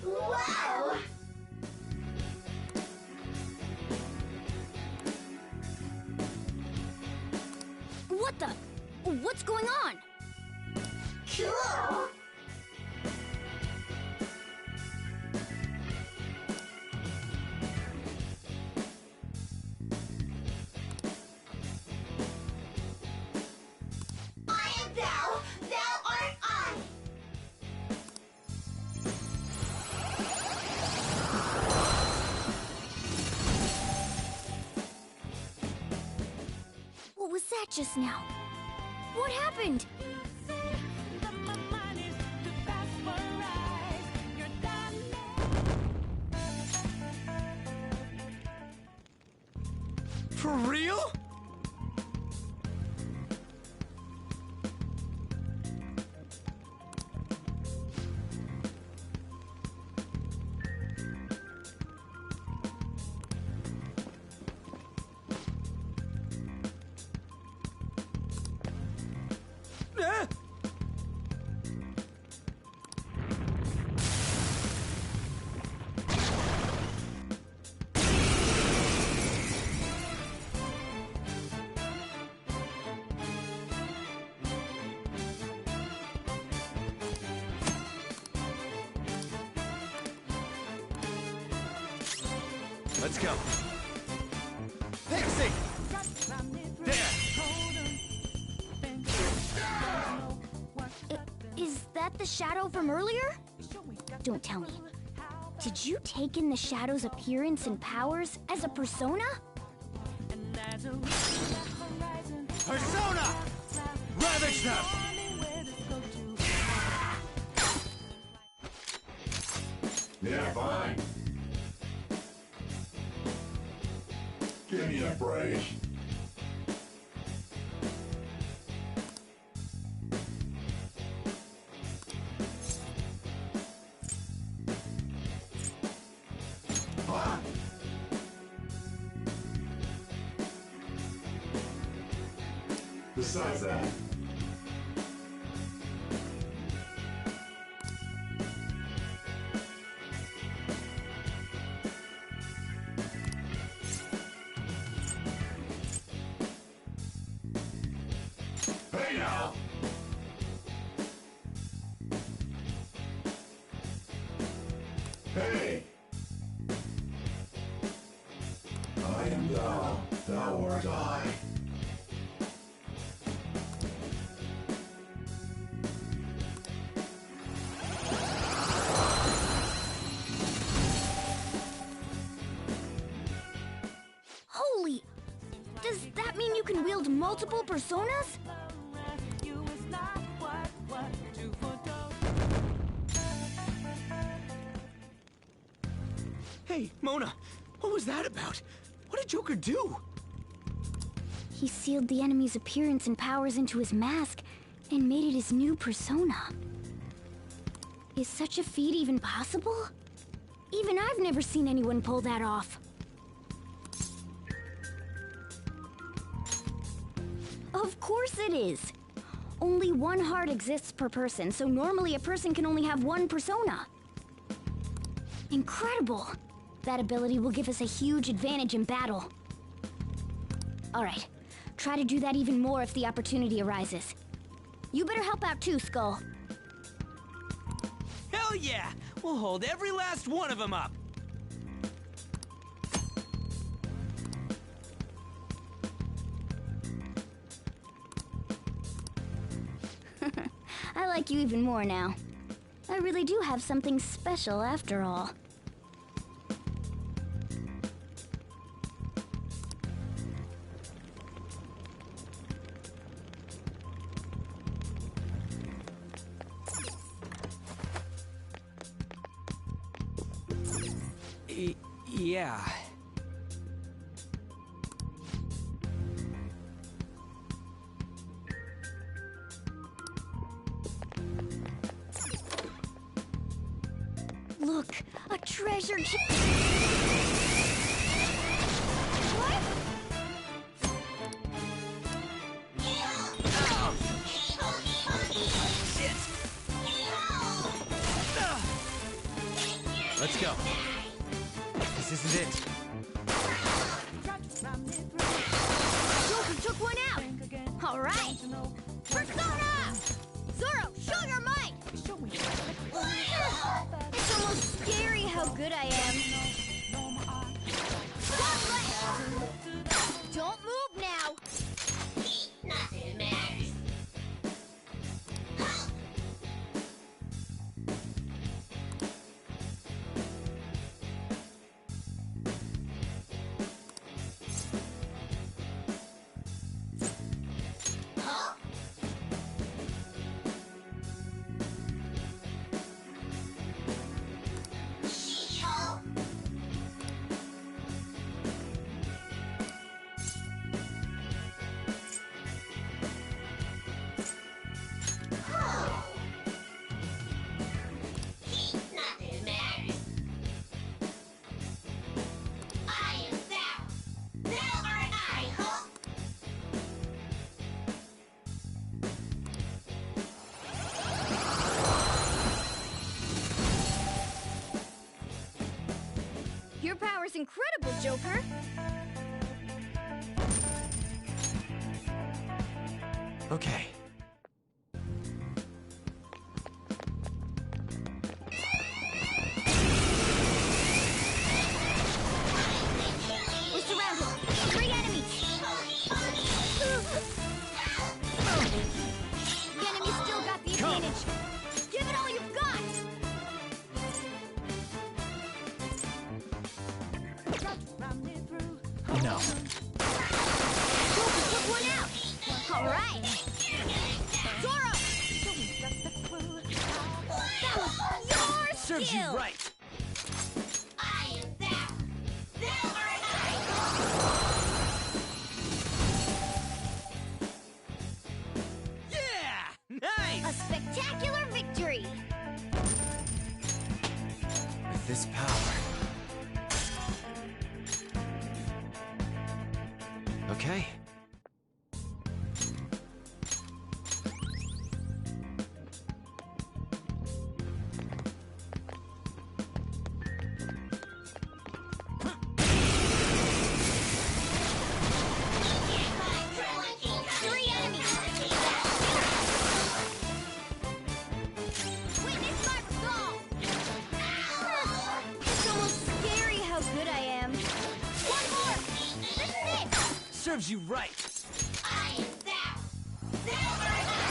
Wow! What the? What's going on? Cool! I am thou, thou art I! What was that just now? What happened? For real? Let's go. Pixie! There! Is that the shadow from earlier? Don't tell me. Did you take in the shadow's appearance and powers as a persona? Persona! Ravage them! Yeah, fine. Give me a break. Besides that, hey now! Hey! I am thou, thou art I. Holy! Does that mean you can wield multiple personas? Hey, Mona, what was that about? What did Joker do? He sealed the enemy's appearance and powers into his mask and made it his new persona. Is such a feat even possible? Even I've never seen anyone pull that off. Of course it is! Only one heart exists per person, so normally a person can only have one persona. Incredible! That ability will give us a huge advantage in battle. Alright, try to do that even more if the opportunity arises. You better help out too, Skull. Hell yeah! We'll hold every last one of them up! I like you even more now. I really do have something special after all. Yeah. Look, a treasure chest. What? Let's go. This isn't it. Joker took one out! Alright! Persona! Zoro, show your might! It's almost scary how good I am. Don't move now! Nothing matters. Your power's incredible, Joker! Okay. We're surrounded! 3 enemies! The enemy still got the advantage! Give it all you've got! No. Joker took one out! Alright! Zoro! That was your Serves skill! you right. I am that! Thou art I! Yeah! Nice! A spectacular victory! With this power. Okay. Witness my resolve! It's almost scary how good I am. One more! This is it! Serves you right. I am that! Thou art I!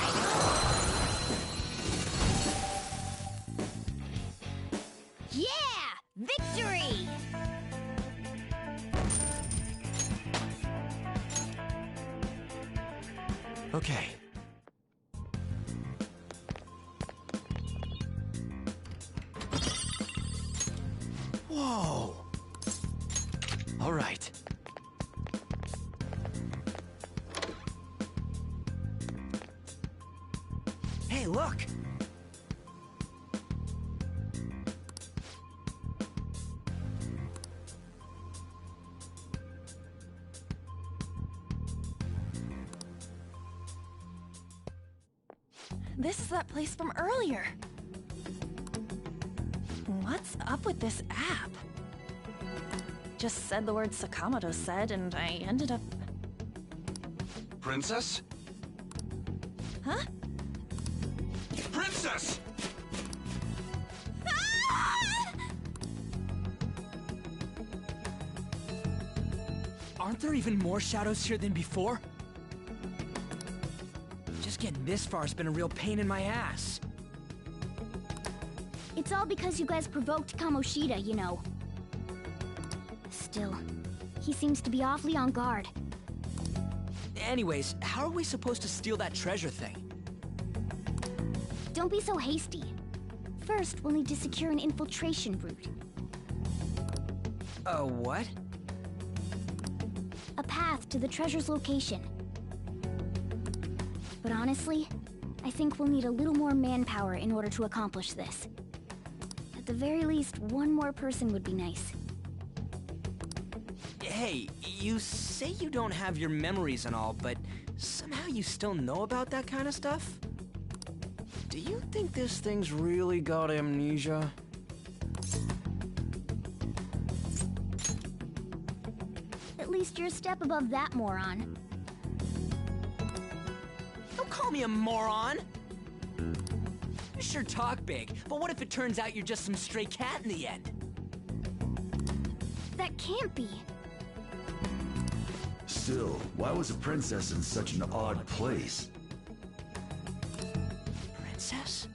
Yeah! Victory! Okay. Whoa! All right. Hey, look! This is that place from earlier. What's up with this app? Just said the word Sakamoto said, and I ended up... Princess? Huh? Princess! Aren't there even more shadows here than before? Just getting this far has been a real pain in my ass. It's all because you guys provoked Kamoshida, you know. Still, he seems to be awfully on guard. Anyways, how are we supposed to steal that treasure thing? Don't be so hasty. First, we'll need to secure an infiltration route. What? A path to the treasure's location. But honestly, I think we'll need a little more manpower in order to accomplish this. At the very least, one more person would be nice. Hey, you say you don't have your memories and all, but somehow you still know about that kind of stuff? Do you think this thing's really got amnesia? At least you're a step above that moron. Don't call me a moron! You sure talk big, but what if it turns out you're just some stray cat in the end? That can't be. Still, why was a princess in such an odd place? Princess?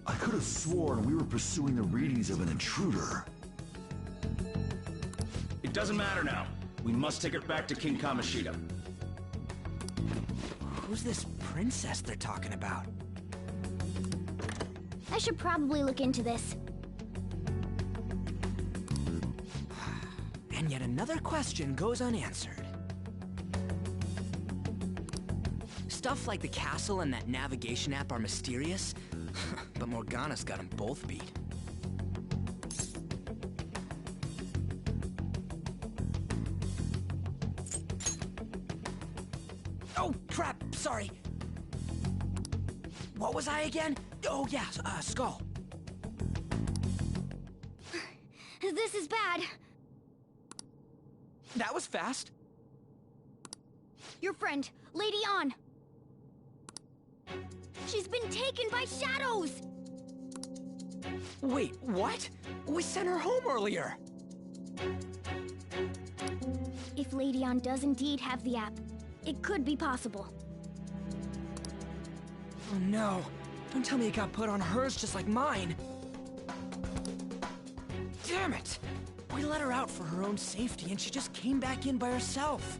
I could have sworn we were pursuing the readings of an intruder. It doesn't matter now. We must take her back to King Kamoshida. Who's this princess they're talking about? I should probably look into this. And yet another question goes unanswered. Stuff like the castle and that navigation app are mysterious, but Morgana's got them both beat. Oh, crap, sorry. What was I again? Oh, yeah, Skull. This is bad. That was fast. Your friend, Lady An. She's been taken by shadows! Wait, what? We sent her home earlier. If Lady An does indeed have the app, it could be possible. Oh no. Don't tell me it got put on hers just like mine. Damn it! We let her out for her own safety and she just came back in by herself.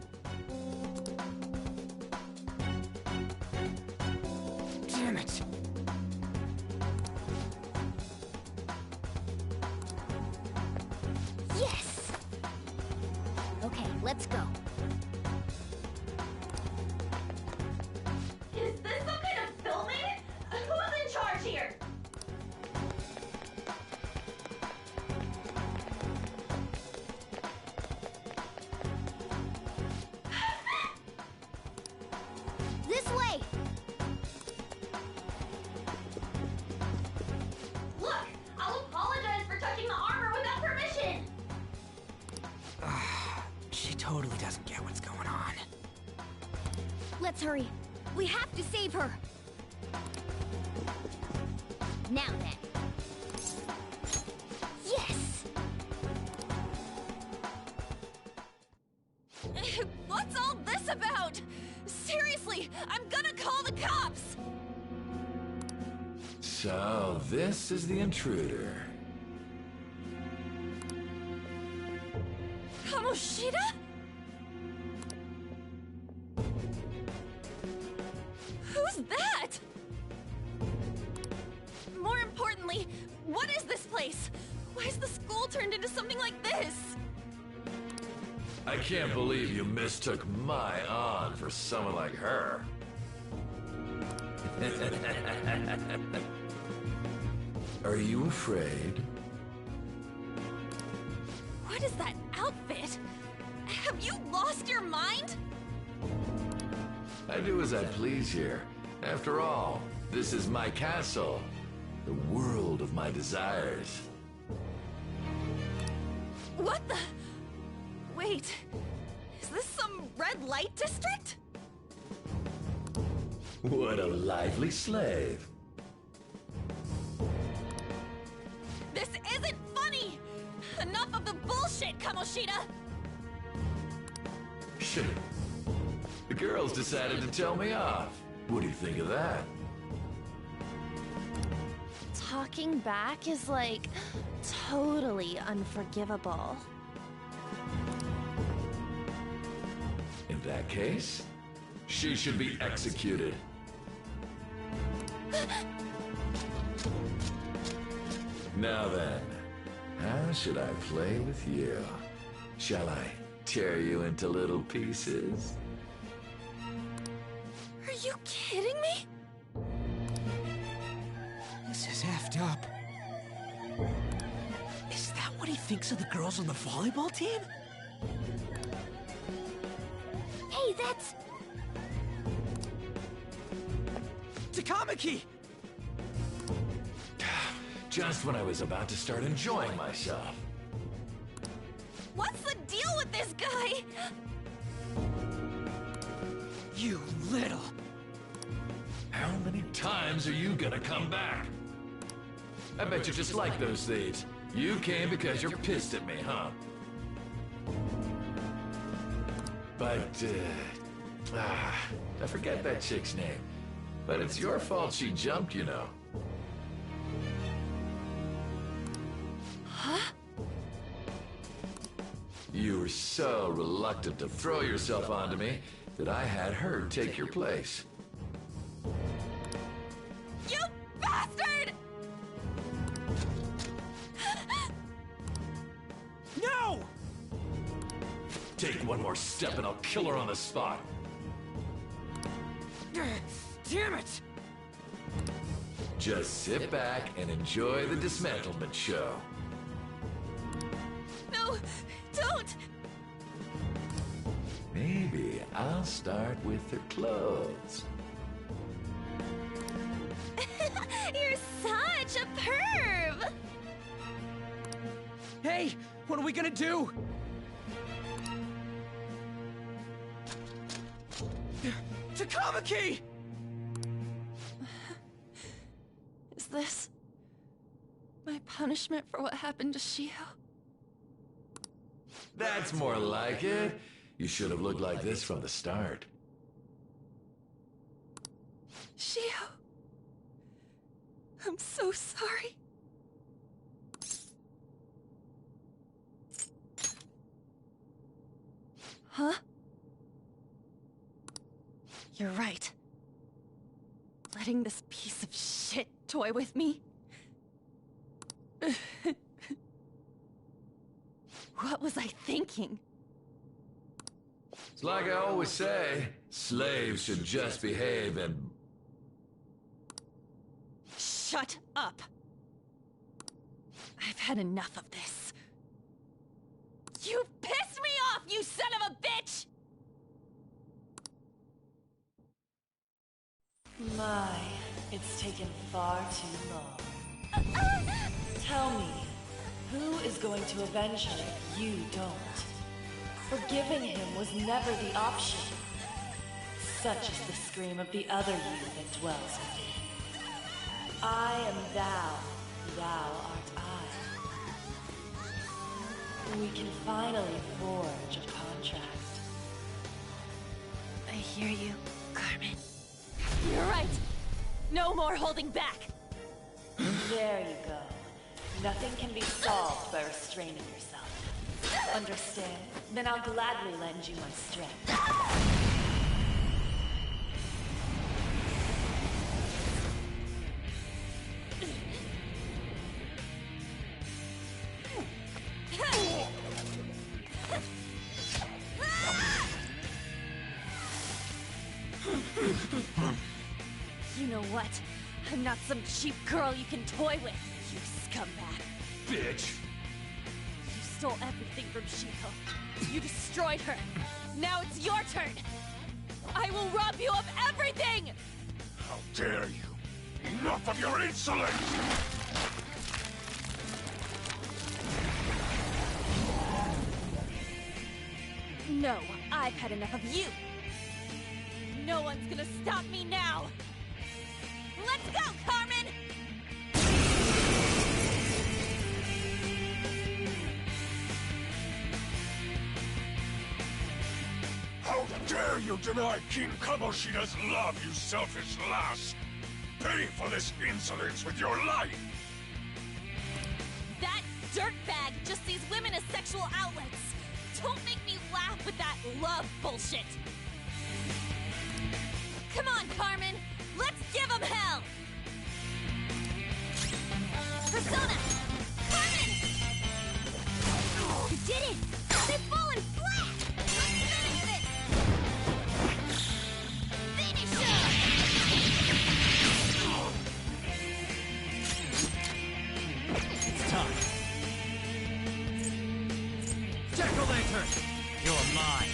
Damn it. Yes! Okay, let's go. Is this some kind of filming? Who's in charge here? This way! Look! I'll apologize for touching the armor without permission! She totally doesn't get what's going on. Let's hurry. We have to save her. Now then. Yes! What's all this about? Seriously, I'm gonna call the cops! So, this is the intruder. Kamoshida? Who's that? More importantly, what is this place? Why is the school turned into something like this? I can't believe you mistook my aunt for someone like her. Are you afraid? What is that outfit? Have you lost your mind? I do as I please here. After all, this is my castle. The world of my desires. What the? Wait, is this some red light district? What a lively slave. This isn't funny! Enough of the bullshit, Kamoshida! Shit. The girls decided to tell me off. What do you think of that? Talking back is like totally unforgivable. In that case, she should be executed. Now then, how should I play with you? Shall I tear you into little pieces? Are you kidding me? This is effed up. Is that what he thinks of the girls on the volleyball team? Hey, that's... Takamaki! Just when I was about to start enjoying myself. What's the deal with this guy? You little... How many times are you gonna come back? I bet you just like those thieves. You came because you're pissed at me, huh? But, I forget that chick's name. But it's your fault she jumped, you know. Huh? You were so reluctant to throw yourself onto me that I had her take your place. You bastard! No! Take one more step and I'll kill her on the spot. Damn it! Just sit back and enjoy the dismantlement show. No, don't! Maybe I'll start with her clothes. You're such a perv! Hey, what are we gonna do? Takamaki! Is this my punishment for what happened to Shio? That's more like it. You should have looked like this from the start. Shio, I'm so sorry. Huh? You're right. Letting this piece of shit toy with me? What was I thinking? It's like I always say, slaves should just behave and... Shut up! I've had enough of this. You've pissed me off, you son of a bitch! My, it's taken far too long. Tell me, who is going to avenge her if you don't? Forgiving him was never the option. Such is the scream of the other you that dwells within. I am thou, thou art I. We can finally forge a contract. I hear you, Carmen. You're right! No more holding back! There you go. Nothing can be solved by restraining yourself. Understand? Then I'll gladly lend you my strength. You know what? I'm not some cheap girl you can toy with, you scumbag. Bitch! You stole everything from Shiko. You destroyed her. Now it's your turn! I will rob you of everything! How dare you! Enough of your insolence! No, I've had enough of you. No one's gonna stop me now. Let's go, Carmen! How dare you deny King Kamoshida's love, you selfish lass! Pay for this insolence with your life! That dirtbag just sees women as sexual outlets. Don't make me laugh with that love bullshit. Come on, Carmen. Let's give him hell. Persona! Carmen! You did it! They've fallen flat! Let's finish this! Finish him! It's time. Jack-o'-lantern, you're mine.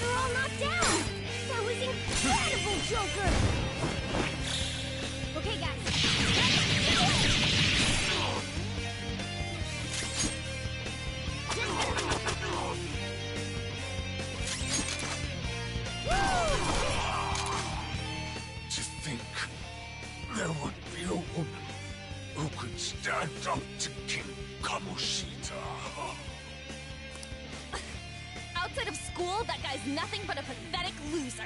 They're all knocked down! That was incredible, Joker! Okay, guys. Let's do it! To think there would be a woman who could stand up to King Kamoshida. Outside of school, that guy's nothing but a pathetic loser.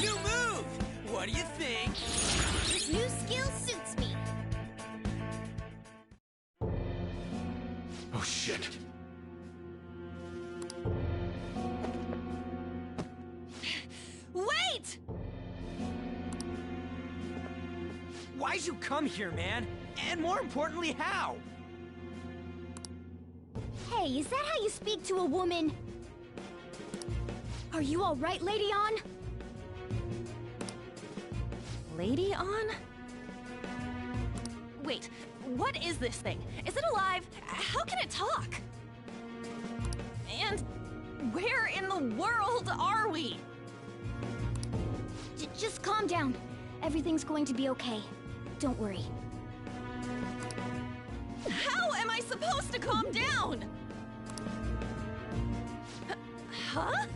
New move! What do you think? This new skill suits me. Oh shit. Wait! Why'd you come here, man? And more importantly, how? Hey, is that how you speak to a woman? Are you all right, Lady On? Lady On? Wait, what is this thing? Is it alive? How can it talk? And where in the world are we? Just calm down. Everything's going to be okay. Don't worry. How am I supposed to calm down? Huh?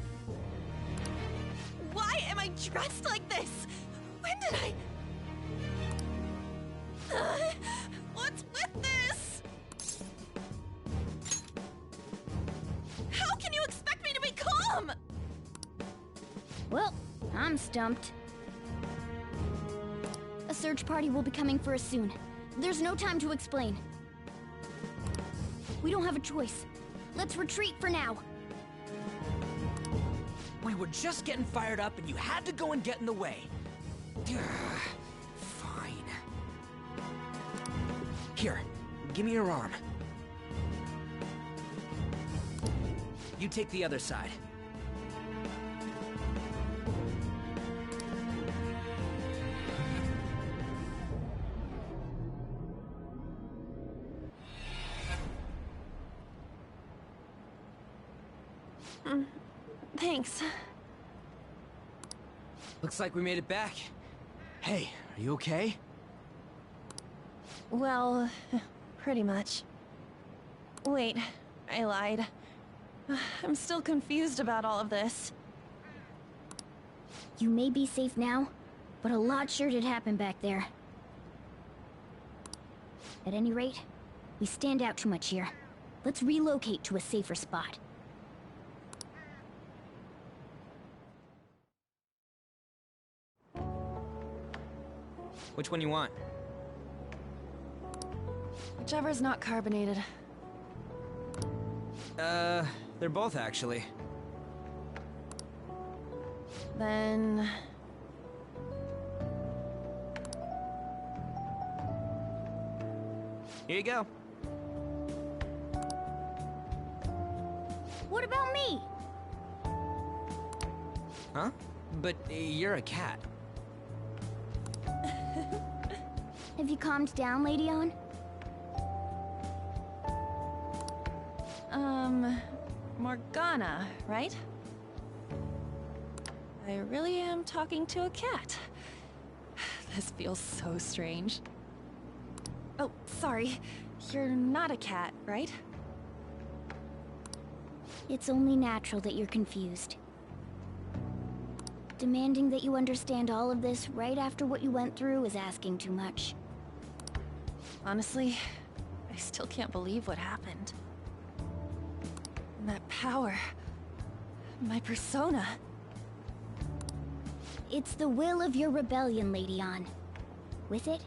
Why am I dressed like this? When did I... what's with this? How can you expect me to be calm? Well, I'm stumped. A search party will be coming for us soon. There's no time to explain. We don't have a choice. Let's retreat for now. We were just getting fired up and you had to go and get in the way. Fine. Here, give me your arm. You take the other side. Thanks. Looks like we made it back. Hey, are you okay? Well, pretty much. Wait, I lied. I'm still confused about all of this. You may be safe now, but a lot sure did happen back there. At any rate, we stand out too much here. Let's relocate to a safer spot. Which one you want? Whichever's not carbonated. They're both actually. Then... Here you go. What about me? Huh? But you're a cat. Have you calmed down, Lady On? Morgana, right? I really am talking to a cat. This feels so strange. Oh, sorry. You're not a cat, right? It's only natural that you're confused. Demanding that you understand all of this right after what you went through is asking too much. Honestly, I still can't believe what happened. And that power... my persona... It's the will of your rebellion, Lady On. With it,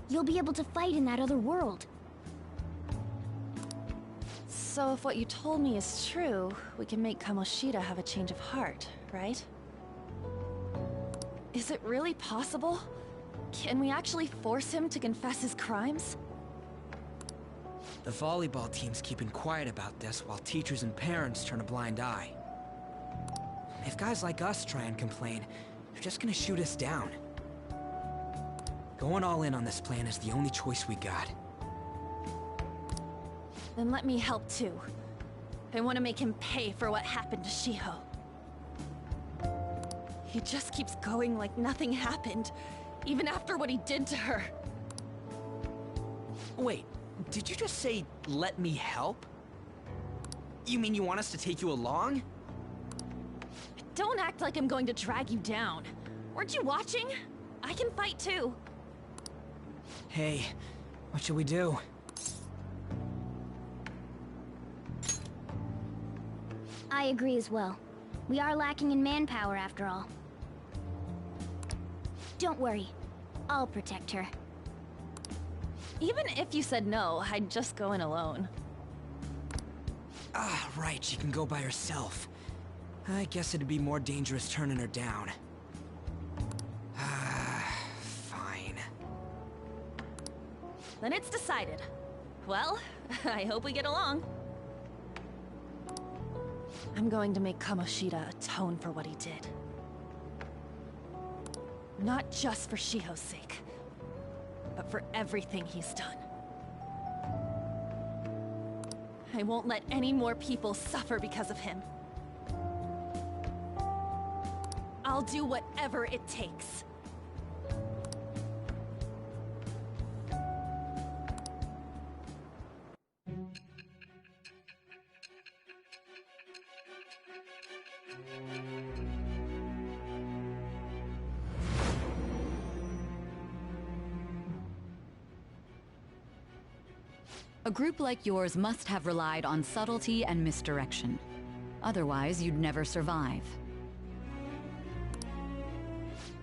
you'll be able to fight in that other world. So if what you told me is true, we can make Kamoshida have a change of heart, right? Is it really possible? Can we actually force him to confess his crimes? The volleyball team's keeping quiet about this while teachers and parents turn a blind eye. If guys like us try and complain, they're just gonna shoot us down. Going all in on this plan is the only choice we got. Then let me help too. I want to make him pay for what happened to Shiho. He just keeps going like nothing happened, even after what he did to her. Wait, did you just say, let me help? You mean you want us to take you along? Don't act like I'm going to drag you down. Weren't you watching? I can fight too. Hey, what should we do? I agree as well. We are lacking in manpower after all. Don't worry. I'll protect her. Even if you said no, I'd just go in alone. Ah, right, she can go by herself. I guess it'd be more dangerous turning her down. Fine. Then it's decided. Well, I hope we get along. I'm going to make Kamoshida atone for what he did. Not just for Shiho's sake, but for everything he's done. I won't let any more people suffer because of him. I'll do whatever it takes. A group like yours must have relied on subtlety and misdirection. Otherwise, you'd never survive.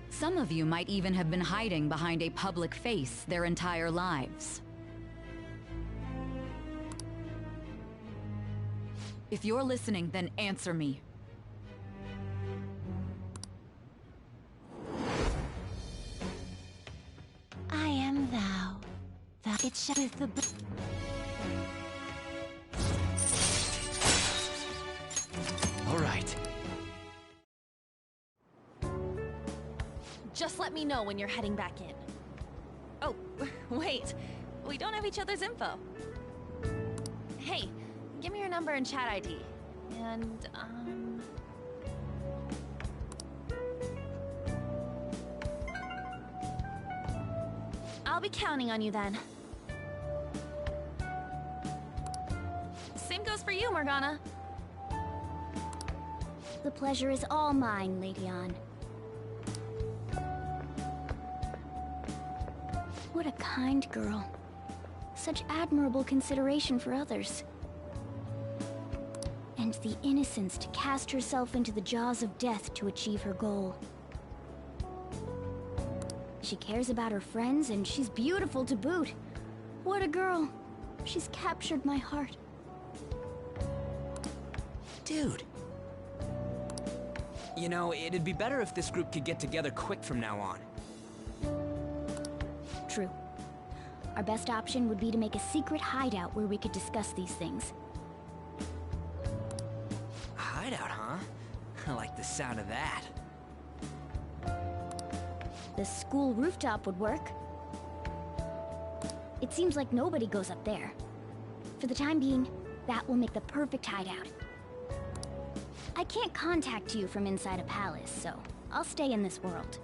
Some of you might even have been hiding behind a public face their entire lives. If you're listening, then answer me. I am thou. It shall the All right. Just let me know when you're heading back in. Oh, wait. We don't have each other's info. Hey, give me your number and chat ID. And, I'll be counting on you then. Same goes for you, Morgana. The pleasure is all mine, Lady On. What a kind girl. Such admirable consideration for others. And the innocence to cast herself into the jaws of death to achieve her goal. She cares about her friends, and she's beautiful to boot. What a girl. She's captured my heart. Dude. You know, it'd be better if this group could get together quick from now on. True. Our best option would be to make a secret hideout where we could discuss these things. A hideout, huh? I like the sound of that. the school rooftop would work. It seems like nobody goes up there. For the time being, that will make the perfect hideout. I can't contact you from inside a palace, so I'll stay in this world.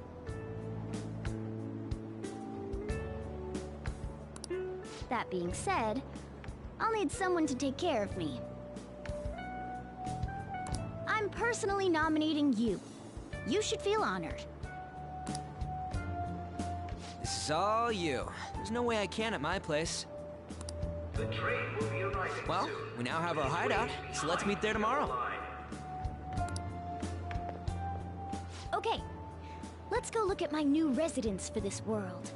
That being said, I'll need someone to take care of me. I'm personally nominating you. You should feel honored. This is all you. There's no way I can at my place. The train will be arriving Well, soon. we now have our hideout, so let's meet there tomorrow. Okay, let's go look at my new residence for this world.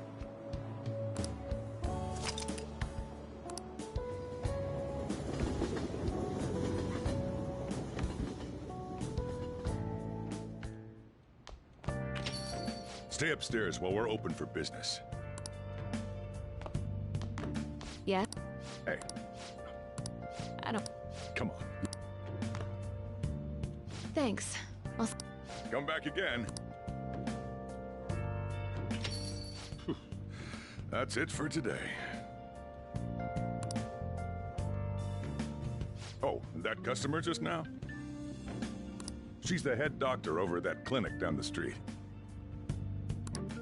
Stay upstairs while we're open for business. Yeah? Hey, I don't... come on. Thanks. I'll... Come back again. Whew. That's it for today. Oh, that customer just now? She's the head doctor over at that clinic down the street.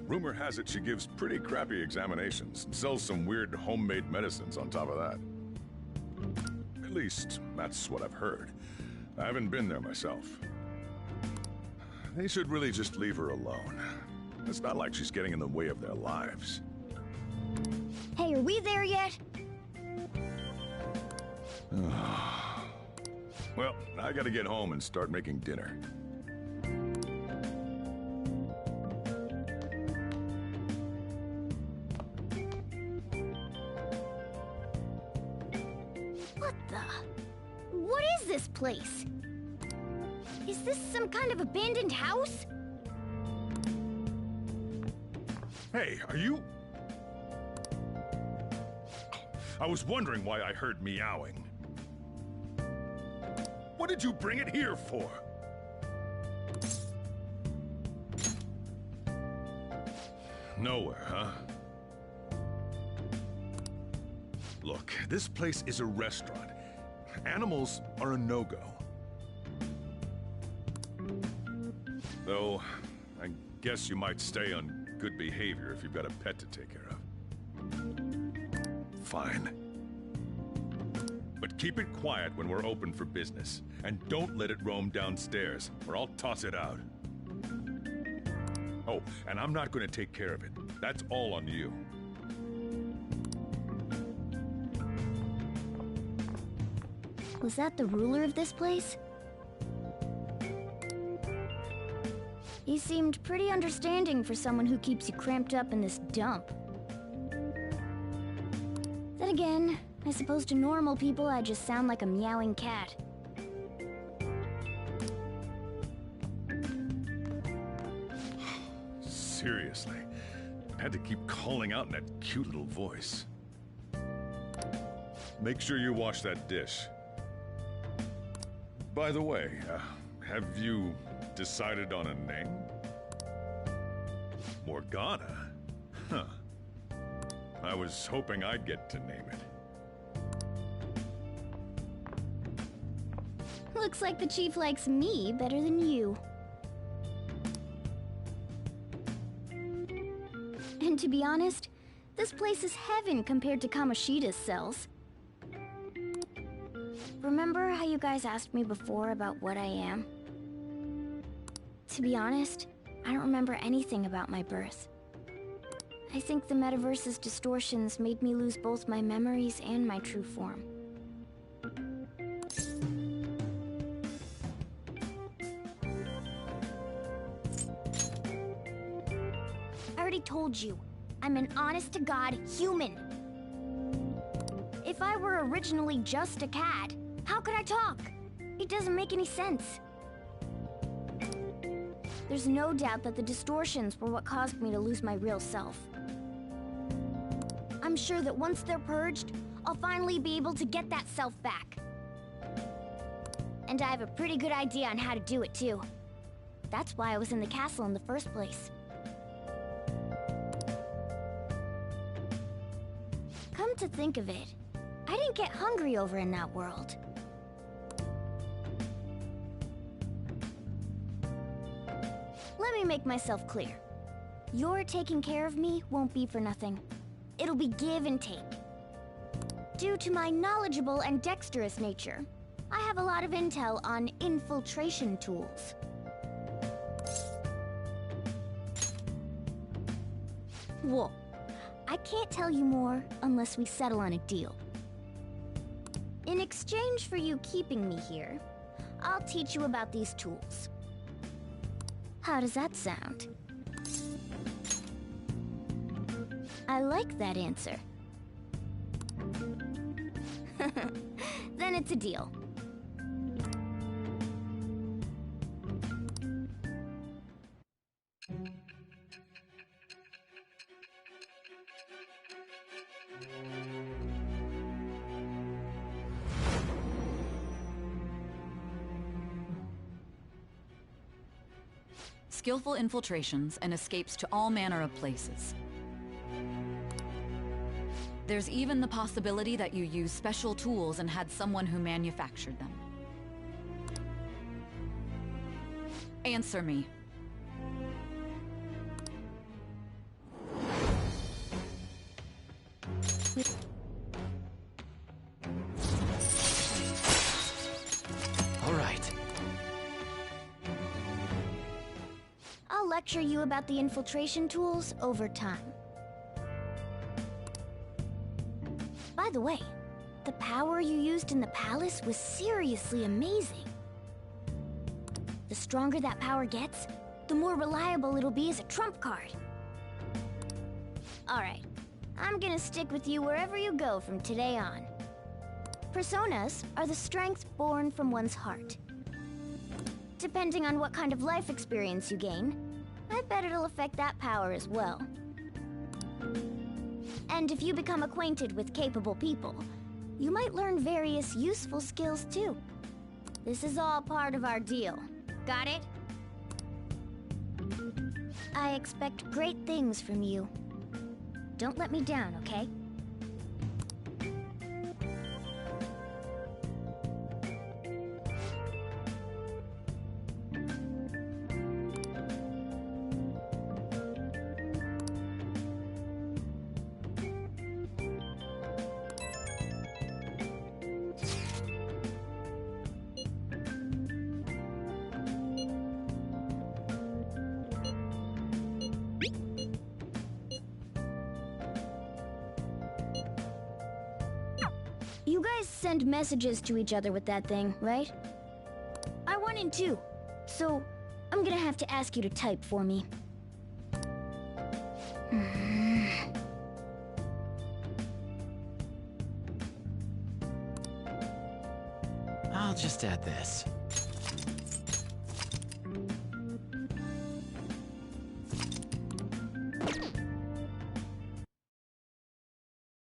Rumor has it she gives pretty crappy examinations and sells some weird homemade medicines on top of that. At least, that's what I've heard. I haven't been there myself. They should really just leave her alone. It's not like she's getting in the way of their lives. Hey, are we there yet? Well, I gotta get home and start making dinner. What the? What is this place? Is this some kind of abandoned house? Hey, are you... I was wondering why I heard meowing. What did you bring it here for? Nowhere, huh? Look, this place is a restaurant. Animals are a no-go. Though, I guess you might stay on good behavior if you've got a pet to take care of. Fine. But keep it quiet when we're open for business. And don't let it roam downstairs, or I'll toss it out. Oh, and I'm not going to take care of it. That's all on you. Was that the ruler of this place? He seemed pretty understanding for someone who keeps you cramped up in this dump. Then again, I suppose to normal people I just sound like a meowing cat. Seriously, I had to keep calling out in that cute little voice. Make sure you wash that dish. By the way, have you decided on a name? Morgana? Huh. I was hoping I'd get to name it. Looks like the chief likes me better than you. And to be honest, this place is heaven compared to Kamoshida's cells. Remember how you guys asked me before about what I am? To be honest, I don't remember anything about my birth. I think the metaverse's distortions made me lose both my memories and my true form. I already told you, I'm an honest-to-God human. If I were originally just a cat, how could I talk? It doesn't make any sense. There's no doubt that the distortions were what caused me to lose my real self. I'm sure that once they're purged, I'll finally be able to get that self back. And I have a pretty good idea on how to do it too. That's why I was in the castle in the first place. Come to think of it, I didn't get hungry over in that world. Let me make myself clear. Your taking care of me won't be for nothing. It'll be give and take. Due to my knowledgeable and dexterous nature, I have a lot of intel on infiltration tools. Whoa. I can't tell you more unless we settle on a deal. In exchange for you keeping me here, I'll teach you about these tools. How does that sound? I like that answer. Then it's a deal. Skillful infiltrations and escapes to all manner of places. There's even the possibility that you used special tools and had someone who manufactured them. Answer me. All right. I'll lecture you about the infiltration tools over time. By the way, the power you used in the palace was seriously amazing. The stronger that power gets, the more reliable it'll be as a trump card. Alright, I'm gonna stick with you wherever you go from today on. Personas are the strength born from one's heart. Depending on what kind of life experience you gain, I bet it'll affect that power as well. And if you become acquainted with capable people, you might learn various useful skills too. This is all part of our deal. Got it? I expect great things from you. Don't let me down, okay? You guys send messages to each other with that thing, right? I want in too, so I'm gonna have to ask you to type for me. I'll just add this.